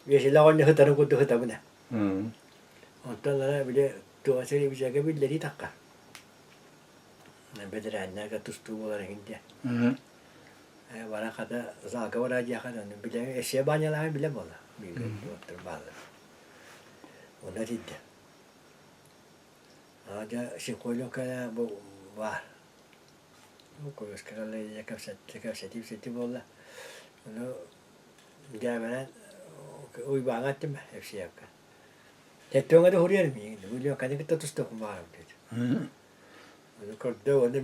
Bir şeyler onu hıtarı kutu hıta buna. Ondan bile tuğasıyla bir şey birileri takka. Ne veteranlar ka tustu olarak hindi. Bana kadar zaga var aja kan bile eşya banyalar bile bola. Bir doktor bağlı. Ona dedi. Ada psikolognya bu var. Bu koyus kala ya kapsat bola. Onu gelen uy banget mah hepsi yapkan. Tetongga da hurian mi. Beliau kan kita tustu kumaram dedi. Onu korda onu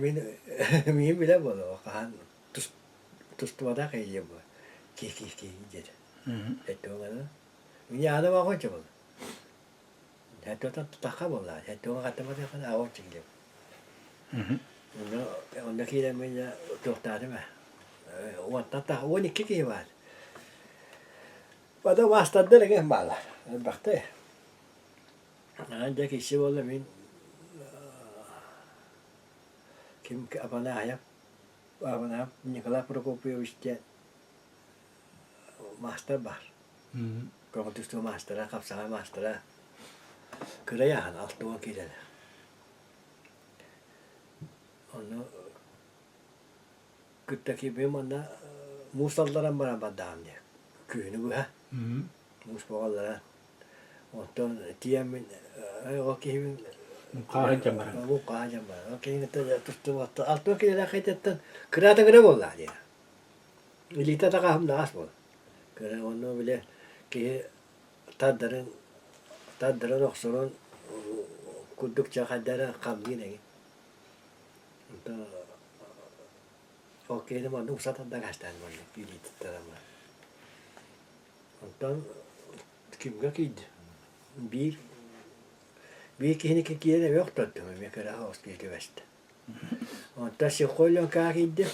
min bile bola. Kan tustu ada kayak bu. Ki dedi. Tetongga da. Ini ada apa coba? Tetongga takka bola. Tetongga kata mata kan awak cinglim. Onu kira mina doktor mah. Wantata wani kiki var. Pada vastada lagi malah. Baktı. Ancak işi bola min kim apa naya Nikola Prokopyevich master var. Kalau tuh master kapsal master kerayan altuan kita. Onu kütteki bimanda musallara beraber diye. Köyünü bu ha. Musballara. Ondan tiyamin okimin Kahracan var. Bu kahracan var. Okimin de tuttu vattı. Altuan kita kaydetten kırata göre bolla diye. Milita da kahım da as bol. Kere onu bile ki tadların oksorun kudukça kadara kamdi ne. Ondan okeyde man usatan da gastan man milita tarama. Ondan kimga kid bir kihini kikiyene yok tuttu me kere haus ki vest. Ondan se kollon ka kid.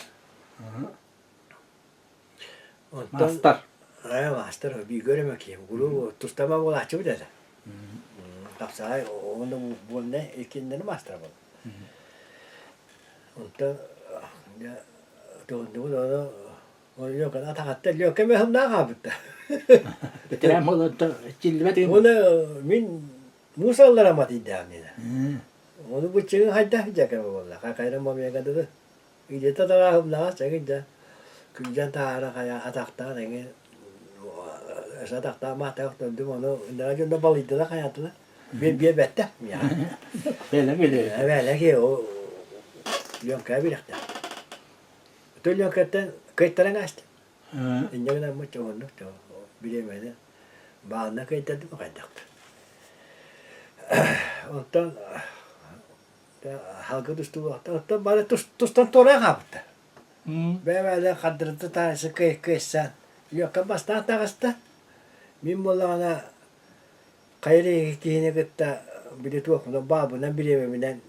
Master. Master bir görmek ki guru tustama bol açı dedi. Kapsay onu bu ne ikinden master bol. Ondan ya doğru o yok kadar takatta yok ki hem daha kaptı. Veteran mola da cilvet. Onu min musallara mati damine. Onu bu çığın hayda jaka bolla. Kakayra mamaya kadar. İyi tatada hem daha çekince Küçükten tahara kaya atakta rengi atakta mah tak tentu mana indra junda balita lah kaya tu lah biar betta ya. Böyle ki o yang kaya birak dah. Betul yang kata kaitan astı. İnce kadar mı çoğun tu bilemedi. Bağına kaitan tu makan dak. Ondan halka tustu ondan bana tustan torang kaptı. Böyle kadrıtı tanesi kıysan. Yok basta takasta. Min bollana kayri gittiğine gıtta bir de tuğakla babından bir evimden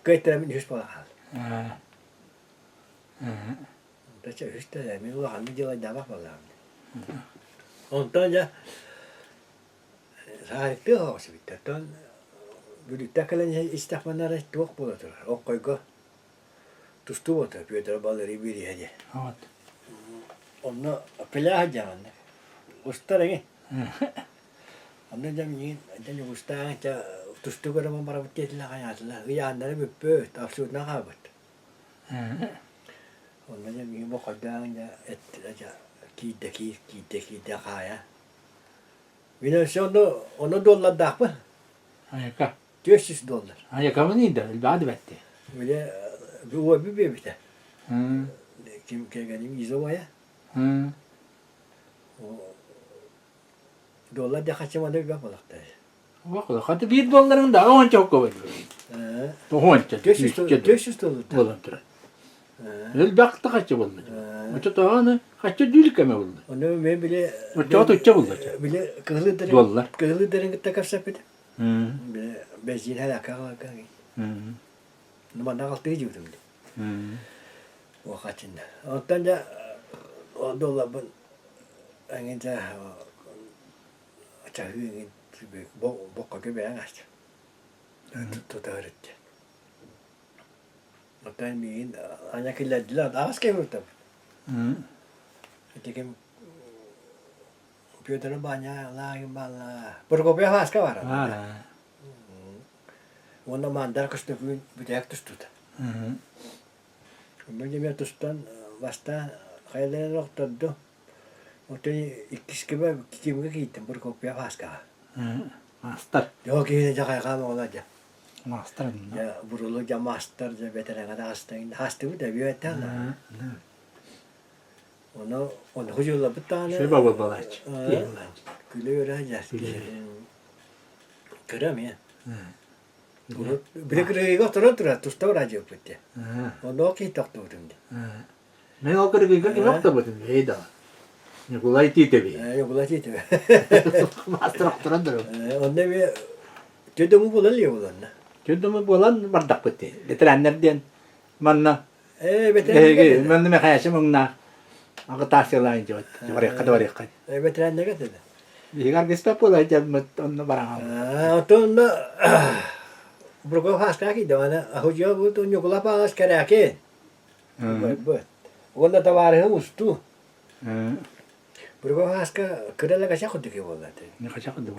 kayıtlarımın hüs bola kaldı. Taça hüs de min ulan bir yıla da bak bolla. Ondan ya harikti havası bitti. Ondan büyükte kalan istihbaratlara tuğak bola tur. O koygu tustu bola Piotr Baleri biri hadi. Evet. Onu pelah jangan. Ustarengi. Ondan jam yin jam ustang ca tustu gara mambarabutti la kayatla. Iyanları büppö tafsut nakabat. Ondan jam yin bokadang ja et ja kide kaya. Bina onu dollar dahpa. Ayaka. $400. Ayaka mı neydi? Elbette betti. Böyle bu bir bebekte. Kim keganim izomaya. Dolar da kaçamadı bir balıkta. Bakın, hadi $1 da on çok koydu. Tohonca. $400. Volunteer. Elbette kaçı buldu. O da kaçı dülik mi buldu? Onu ben bile O tutça buldu. bile Dolar. kığılıdırın gıtta kapsapıdı. Bile bezin helaka kalaka. Numanda kaltığı judum. O kaçında. Ondan da o dolabın angin çahığın bokka göbeğen açtı. Tutarıttı. Ondan bir ancak illediler. Ağız kevurdu. Jadi Piotr banyak lagi malah. Berkopi apa ska var? Onu mandar kışta bir tek tustu. Ondan bir tustan vasta hayallerine noktadı. Otel ikisi gibi kim gittim berkopi apa ska. Master. Yok yine cakaya kamu olacak. Master. Ya burulu ya master ya veteran ada hasta bu da bir veteran. Onu huzurla bir tane. Şey baba balaç. Gülüyor aja. Kırım ya. Bir de kırığı oturuyor tusta oracı yapıttı. Onu okey taktırdım. Ben o kadar gıygı yok da bakın. Heyda. Ne kolay değil tabii. Yok ulaştı tabii. Master aktarandır. Onda bir dedim bulalıyor ulan. Kötü bolan bardak bitti. Veteranlardan manna. Veteran. Ben de me hayashım onunla. Aku tahsilain jod. Varek. Veteran ne kadar? Bigar gesta pola jam onu barang. Onda Burgo haska ki dana hoca bu to nyokula pa haskara ki. Bu. Onda tavarı ustu. Burgo haska kırala kaça kudu ki bolladı. Ne kaçak oldu bu?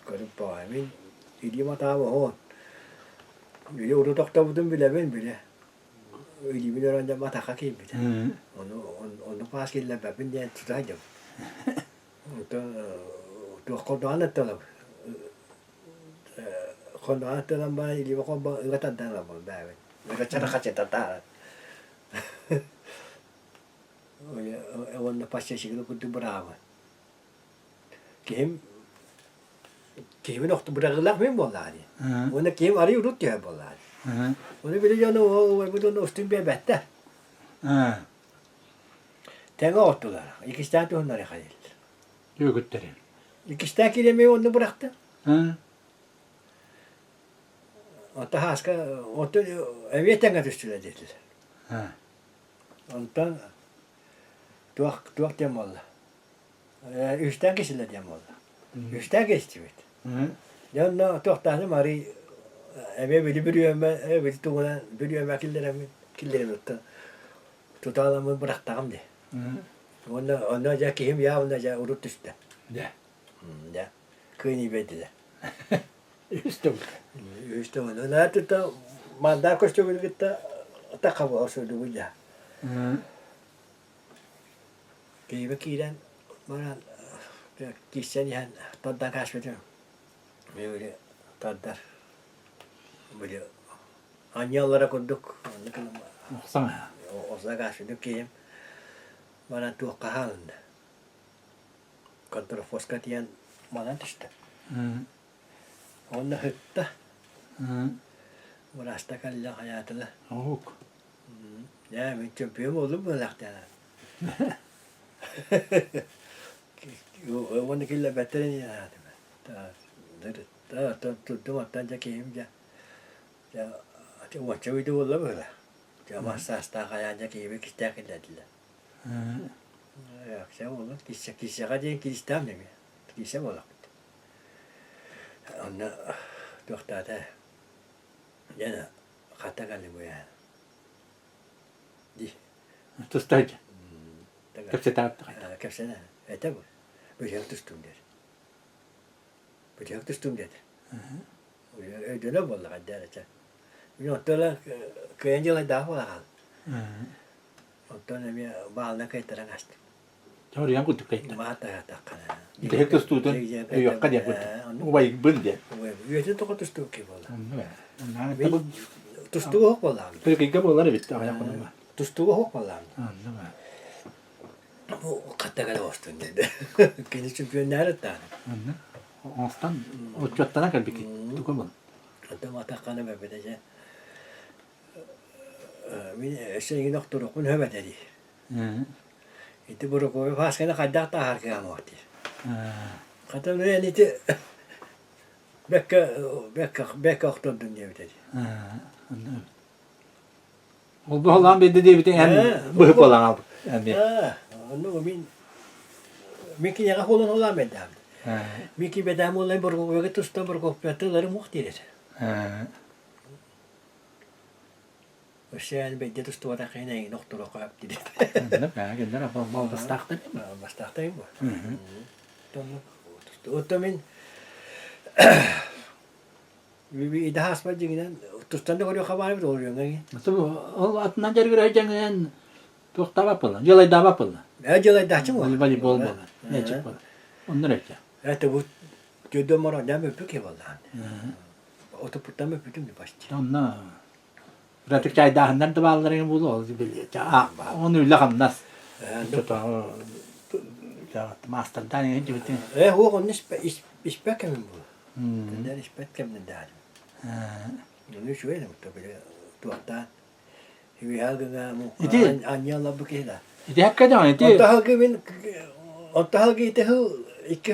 Karıp bağımın idioma tamam o. Bile onu taktabudum bile ben bile. İdimi öğrenci mata kakayım bile. Onu pas kille ben diye tutacağım. Tu kodu anlatalım. Kodu anlatalım bana ilimi kodu ıgatan da bu be. Ve çara kaçta tatar. Onu pas şekilde kudu bravo. Kimin nokta bırakırlar mı bollari? Onu kim arıyor tutuyor bollari. Onu biliyor o bu da üstün bir bette. Tenge ottular. İkisi tane onları hayal. Yok götürün. İkisi tane kilemeyi onu bıraktı. Hatta haska otu eviyetten düştüler dediler. Ondan tuak diyem oldu. Üçten kişiler diyem oldu. Üçten geçti bit. Yanına tohtanı mari eve biri biri tuğuna biri killerim tuttu. Tutalımı bıraktım de. Onda ja kim ya onda ja urut düştü. Ya. Kıyını bedile. İşte onu ne tuttu mandar koştu bir gitti takabı olsun bu ya. Kıyı kiren bana kişen yan taddan kaçmadı. Böyle taddar. Böyle anyalara kurduk. Sana. O kaçmadı kiyim. Bana tuh kahalında. Kontrol foskat yan bana düştü. Onu hıtta. Burasta kalla hayatla. Ok. Ya ben çöpüyorum oğlum bu laktana. onu killa beterin ya. Tuttum attan çekeyim ya. Ya uçağı bir de olur böyle. Ya masasta kayınca gibi kistek dediler. Akşam olur. Kişe kadar kistem mi? Kişe olur. Onu doktorda yana kata kaldı bu ya. Di. Tustaydı. Kepse tarttı. Kapsana. Ete bu. Böcek tuttum der. Böcek tuttum dedi. Ödüne bolla kadar aça. Yoktular kıyıncalar daha var. Ondan bir bağına kayıtlara kaçtı. Çağır yan kutu kayıttı. Mata takana. Bir hek tustudun. Yok kad yakut. Ubay bıldı. Üyeti tokat tustu ki bolla. Anne. Tustu hok bolla. Peki kabuları bitti ayak onu. Tustu hok bolla. Anne. Bu katta olsun dedi. Kendi çünkü nerede tane. Anne. Ostan o çattana kalbi ki. Tukumun. Hatta takana be bedece. Min şeyin doktoru kun höbet dedi. İti buru koy faskana kadda ta harika amorti. Katam ne niti bekka okturdun diye dedi. Anne. O bu olan bir dedi bir en bıhıp olan aldık. Yani. Onu min ki yaga holun olan bedam. Min ki bedam olan buru koy tusta buru koy petleri muhtiret. Sen bedde tustu vada kaynağı doktoru koyup dedi. Ne kadar apa mau bastaktı. Bastaktayım bu. Otomin bir idahas bacıgından tustan da koyuyor haber bir oluyor ne? Tabii o atından jargır aycan doktor yapılan. Yalay da yapılan. Acele daha çım var. Voleybol bol. Ne çıktı? Onlar öyle. Evet bu gödüm var ne mi peki vallahi. Otoputtan mı peki mi başçı? Onlar pratik çay dahından da bağlarını bulu oldu biliyor. Onu öyle kandas. Çota ya master'dan önce bitti. O onun iş bekemem bu. Neden iş bekemem daha. Onu şöyle mi tabii tuhatta. Hivi halga mu. Anyalla bu keda. İdi hakikaten idi. Otta halga ite iki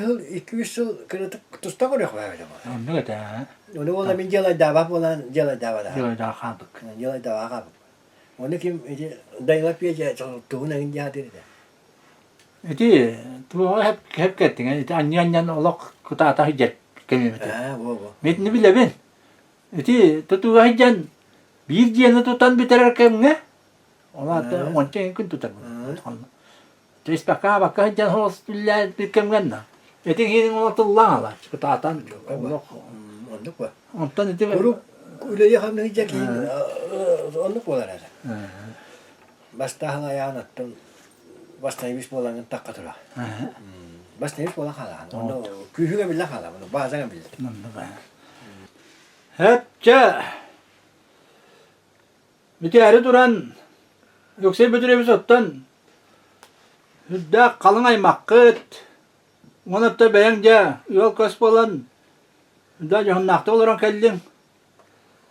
yıl kırık tusta koyuyor böyle. Ne kadar? Onu valla min jalay dava falan jalay dava da. Yalay da kaldık. Jalay dava kaldık. Onu kim dayak bir şey tuğuna ince hadi de. İdi bu hep gittin. İdi anyan olak kutata hicret kemimete. Bu. Metni bile ben. İdi tutu hicret bir diyene tutan biterer kemne. Ona da onca gün tutar bu. Terus bakka hicret hospital bir kemgen da. İdi hinin Allah Allah kutatan. Allah. Onu bu. Ondan idi. Guru öyle yakamın hicret onu bu arada. Basta hala yanattım. Basta imiş bolanın takkatıra. Basta imiş bolan hala. Onu kühüge bile hala. Onu bazen bile. Hepçe bir kere duran yoksa bir bir sottan hüdda kalın aymakkıt onu da beğence yol kasp olan hüdda cahannakta olarak keldim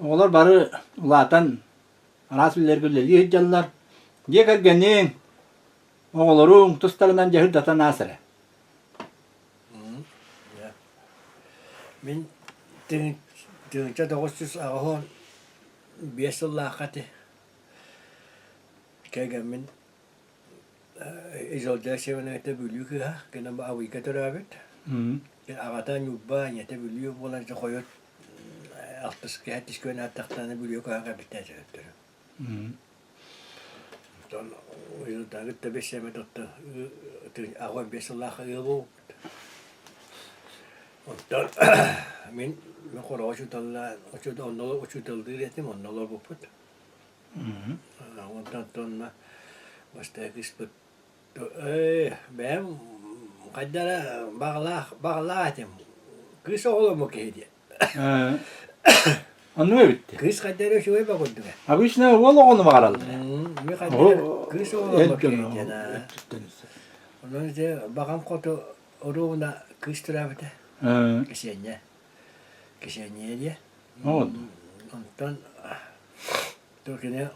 oğlar barı ulatan rasbiller gülleli hiccanlar diye gelgenin oğlarun tustalından cehir datan asere. Min dünce 900 ağın 5 yıl lakati. Kaya min izolda sevene ete bülüyor ki ha. Kena ba awi katarabet. Kena ağatan yubba yete bülüyor bolan koyut. Altıs kehtis köyüne ataktanı bülüyor kaya kabitten söylüyor. Don uyudan gitti 5 sene tuttu. Ağın 5 yıl lakati bu. Ondan min kora uçutalla uçutuldu dedim onları bu put. Ondan sonra başta kıspıt. Ben kadara bağla ettim. Kız oğlumu kedi. Onu mu bitti? Kız kadara şöyle bakıldı. Abi işte oğlu onu bağladı. Mi kadara kız oğlumu kedi. Ondan sonra bakam kotu oruna kız tarafta. Kişiye diye. Oldu. Ondan Türkiye'de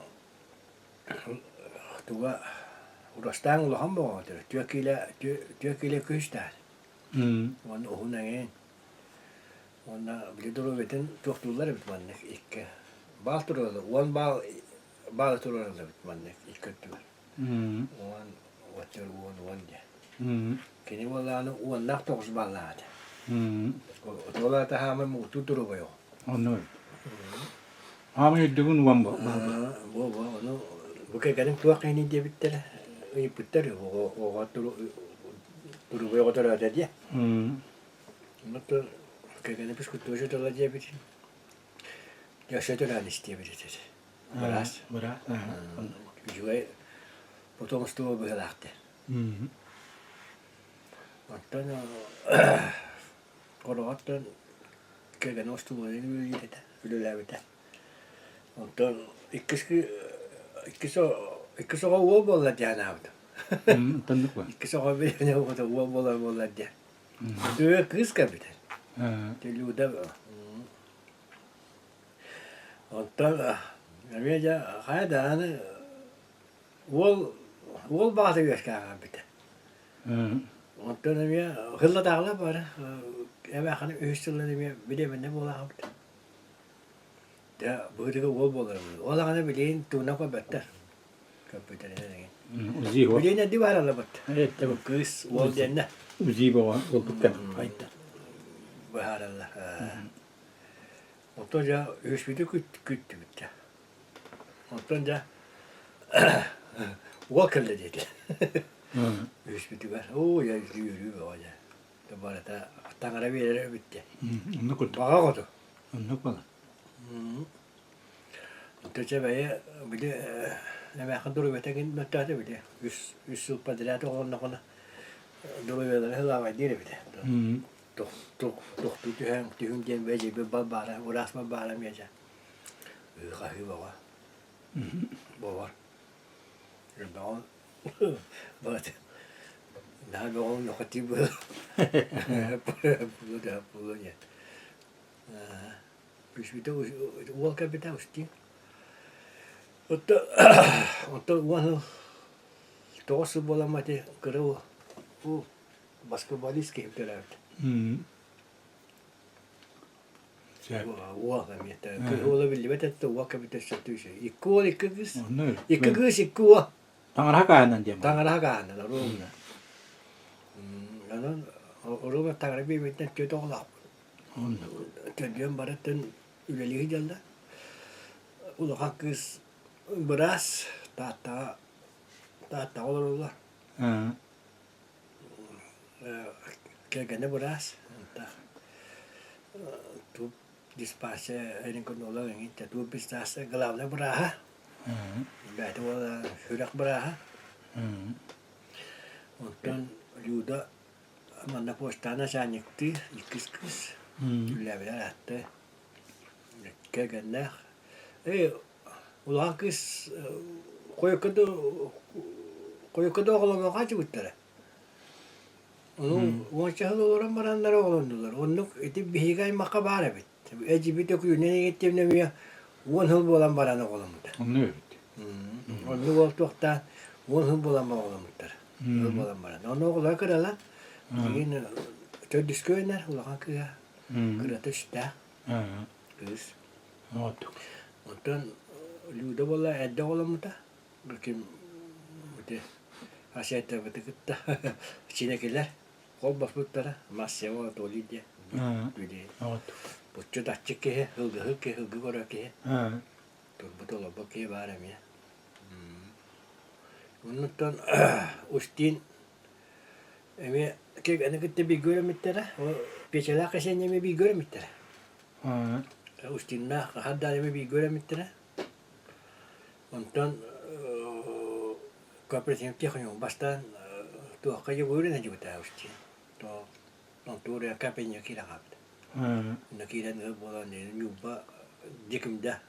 tuğa Urastaan ulahan boğadır. Tüyakile küştär. Onu ohuna gen. Ona bile duru betin tuhtular bitmannek ikke. Bal turulu. Bal turulu bitmannek ikkettiler. On watır on diye. Kini vallahi on naktoks ballade. Otola tahame mutu turu boyo. Onu. Ama yeddiğin vamba. Bu onu bu kekenin tuakini diye bittere. İyi bittere o turu boyo otola diye. Mutta kekenin piskuttuğu otola diye bitir. Yaşatılan istiyor bitir. Biraz. Juga potong stu berlaku. Attan kalau attan kega nostu ini kita sudah lewat. Attan ikkiso kau bola jangan apa. Tanıdık var. Ikkiso kau beli ni kau tu bola dia. Tu kris kabit. Telu dah. Attan kami aja kaya dah ni wol bazı yaşkayan bit. Ondan ya hızlı dağla var. Eve hani üstüne bir ne bola yaptı. Ya böyle wol bola. Ola hani bileyin tuna ko better. Kapıda ne? Uzi var. Bileyin de var ala bat. Evet tabii. Kız wol denne. Uzi var. Koltukta. Hayda. Bahar Allah. Ondan ya üç bir küttü bitti. Ondan ya Walker'le dedi. Üç bir var. Oo ya yürüyor hoca. Tabii da tangara bir yere bitti. Onu kurdu. Bağa kodu. Onu kurdu. Tecrübeye bir de ne bakın duru betekin noktada bir de. Üç yıl padilat olanla konu duru betekin hılamayı değil bir de. Doktu tühün diyen veci bir babara, uğraşma bağlamayacak. Kahve baba. Baba. Ben but daha bir onun nokti bu. Bu ya. Bir de o kapita usti. Oto one tosu bolamate kero bu basketbolist gibi derler. O kamiyete. Ola billi betet o kapita şatuşu. İkku ikkus. İkku. Tangan hakanan dia. Tangan hakan na rumna. Ano rumna tangan bi bitten kötü olap. Tediyem baratten üleli geldi. Ulu hakkız biraz tahta olurlar. Kegene biraz. Tu dispase erin konola ngin tu pistase galavne beraha. Gaya tu sudah beraha. Ondan yuda mana postana sanykti ikis leveler attı. Kegene ulan kız koyukkada oğlama kaçı bittere. Onun uğaçalı olan baranlar oğlandılar. Onun eti bihigay makabara bit. Eci de kuyu nene gittiğimde bir on hıl bolan baranı oğlamıdır. Onu öyle. Onu koltukta on hıl bolan oğlamıdır. Hıl bolan baranı. Onu oğla kırala. Yine tödüs köyler ulan kıya. Kırata şita. Kız. Ondan Luda bola edde oğlamıdır. Bakayım aşağıda bıtıkıtta Çinekiler kol basmışlara masya var toli diye. Böyle. Butçu da çıkıyor hılgı korakıyor. Turbu dolu bakıyor barem ya. Ondan ustin emi kek gitti bir görümittere. O peçela kaşen emi bir görümittere. Ustinna hadda emi bir görümittere. Ondan Kaprisin tikhon bastan tu kayu guru na juga usti. To tu re kapenya kira kapt. Nakira ne bola ne nyuba dikimda.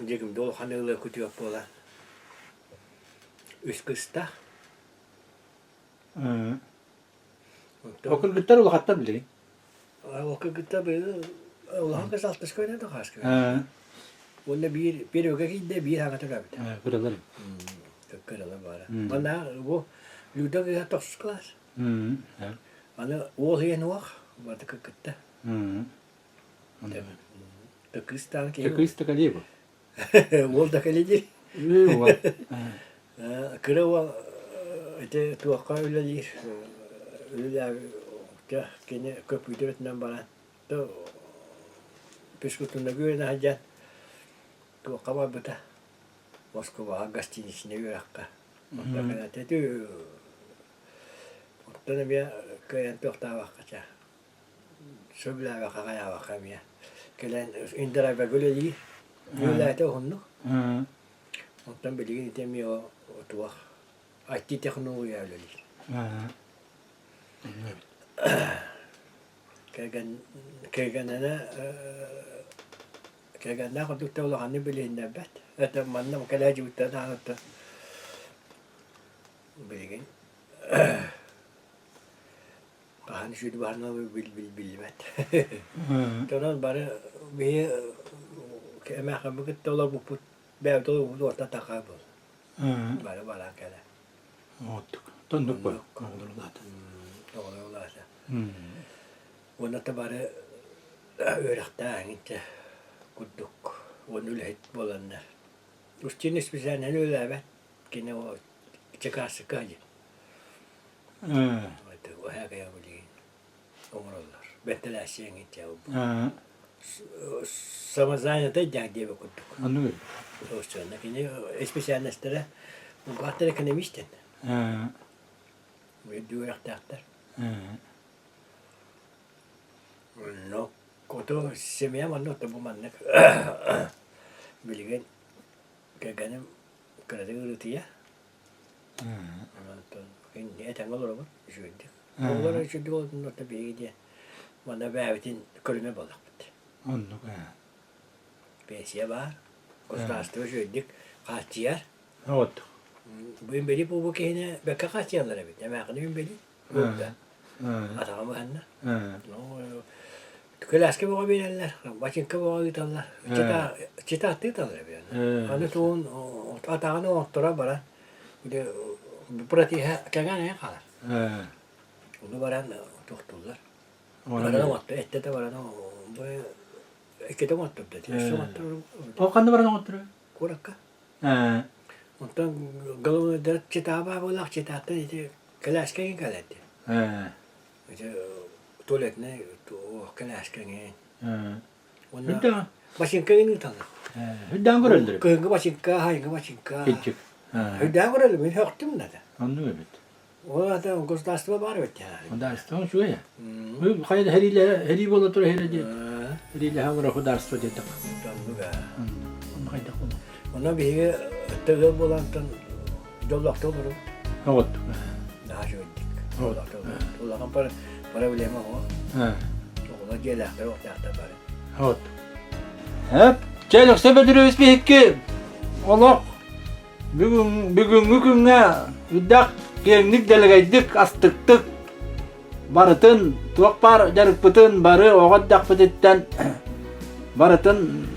Dikim dol hanele kutu pola. Üsküsta. Okul gitar ulu hatta bile. Okul gitar bile. Ulan kas altas koyna da kaskı. Onda bir öge gide bir hanga tura bit. Kırılır. Kırılı bara. Hmm. Bana bu luda ga tosklas. Evet. Ana o yen wak bata kıkıtta. Tıkıstan ki. Çekiste kalıyor bu. Olda kaleci. Yok. Kırıva ete tuakka öyledir. Öyleler ya gene köpüydü betinden bana. Da püskütünde görene hacan. Tuakka var bata. Moskova gastin içine yürekka. Ondan teti. Ondan bir kayan tuhta vakkaca. Söbüle vakka kaya vakka miya. Kelen indira be göleli. Göleli honnu. Ondan bilgin itemiyor o tuak. IT teknoloji öyleli. Kagan na kaduk tawla kani bilhin na bat. At man na makalaji uta na at. Bilgin. Kahan şudu bahna bil bat. Tonan bara bir kema kabuk tawla bu put be tawla bu orta takabul. Bara kala. Oottuk. Tunduk bu. Olur zaten. Doğru olasa. Ona da bara öğretmen gitti. Kudduk. Onu öyle bolanlar. Ustin ispisane öyle be. Kine o çıkarsı kayı. O her kaya buli. Omurlar. Bettelaşen gitti o. Samazanya da diye kudduk. Anlıyorum. O sonra kine ispisane stere. Bu kadar kınemiştin. Bu öğretmenler. No, koto semia manno tabu manne. Bilgen kaganem kada uruti ya. Anton in ya tangal robot şuydu. Onlara şuydu oldu not tabi diye. Bana beğetin kolüme balık. Anlık. Pensiye var. Kostastı şuydu. Kaçıyor. Oottuk. Bu beni bu kene beka kaçıyorlar evet. Ama kanım beni. Burada. Atağım hanna. No. Kelaske bawa bilalar, bacin ke bawa gitarlar. Cita titarlar yani. Hani tuğun atağını ottura bara. Bir prati kagan ya kalar. Onu baran tuhtular. Baran ottı, ette de baran bu ikide ottı dedi. Şu ottı. O kandı var mı oturuyor? Kurakka. Ondan galı der cita bawa cita dedi. Kelaske kaldı. İşte tuvalet ne kelaske ne? Hüddan. Başın kayını tanır. Hüddan görüldür. Kayını başın kay, başın kay. Küçük. Hüddan görüldü. Ben haktım da. Anlıyorum. O da gostastı var evet yani. O da istan şu ya. Bu kayda heri bola tur heri diye. Heriyle hamura hudarstı dedik. Tamam ga. Onu kayda konu. Ona bir tığ bolantan dolakta olurum. Evet. Daha şöyle dik. Dolakta olurum. Dolaktan para bileme o. Ola gelakta o tahta para. Evet. Hep çelik sepetiriz bir hikki. Allah. Bugünkü günge üddak genlik delegaydık astıktık. Barıtın tuak bar jarık bıtın barı oğaddak bıtıttan. Barıtın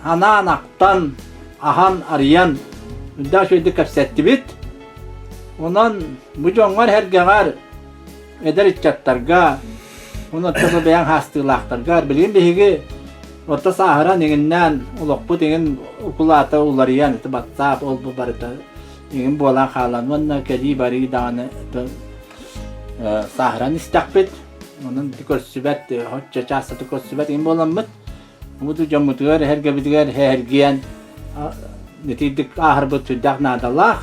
anaktan ahan arayan üddak şöyle kapsetti bit. Ondan bu jongar her geğer eder içattarga. Onu tabi beyan hastılaktarga. Bilgin bihigi orta sahara neginden ulokpu degin ukulata ulariyan iti batsap olbu barita. Degin bolan halan vanna kedi bari dağını saharan istakbet. Onun dikorsübet, hoşça çasa dikorsübet in bolanmıt. Umudu jamutugar her gebitigar her giyen netidik ahır bu tüddak nadallah.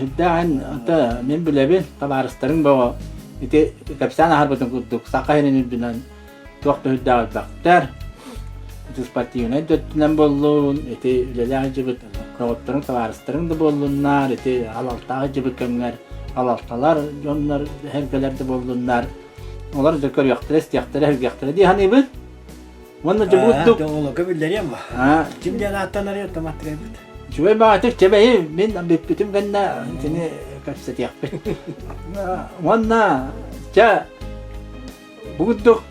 Hüddaen ata min bilebin tabarıstarın bu iti kapsan ahır butun kudduk sakahirin bilen tuakta hüddaat baktar. Itu seperti United nan bollun iti lelaki jebet rawatların tabarıstarın da bollunlar iti halaltağı jebet kemler halaltalar onlar hergelerde bollunlar. Onlar zekar yaktres yaktere her yaktere di hani bit. Wannan jebuttuk. Ola kabilleri ama. Şimdi anahtarları yok tamatire bit. Şöyle bağırtık cebeyi ben bütün ganna seni kapsat yakbe. Wanna ca bulduk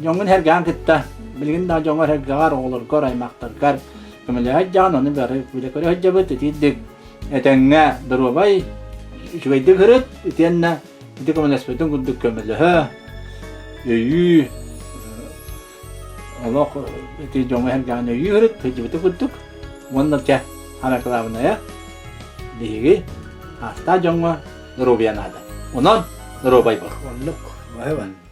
jongun hergan kitta. Bilgin da jongar hergar olur koray maktar. Kemele jan onu beri bile kore hajabet tiddik. Etenge durubay şübeydik hırıt itenne dik kemele spetun kudduk kemele ha. Yü Allah iti jongar hergan yü hırıt hajabet kudduk. Wannan cha haraklavna ya. Digi hasta jongar rubiyan ada. Onon rubay bak. Onluk. Vay vay.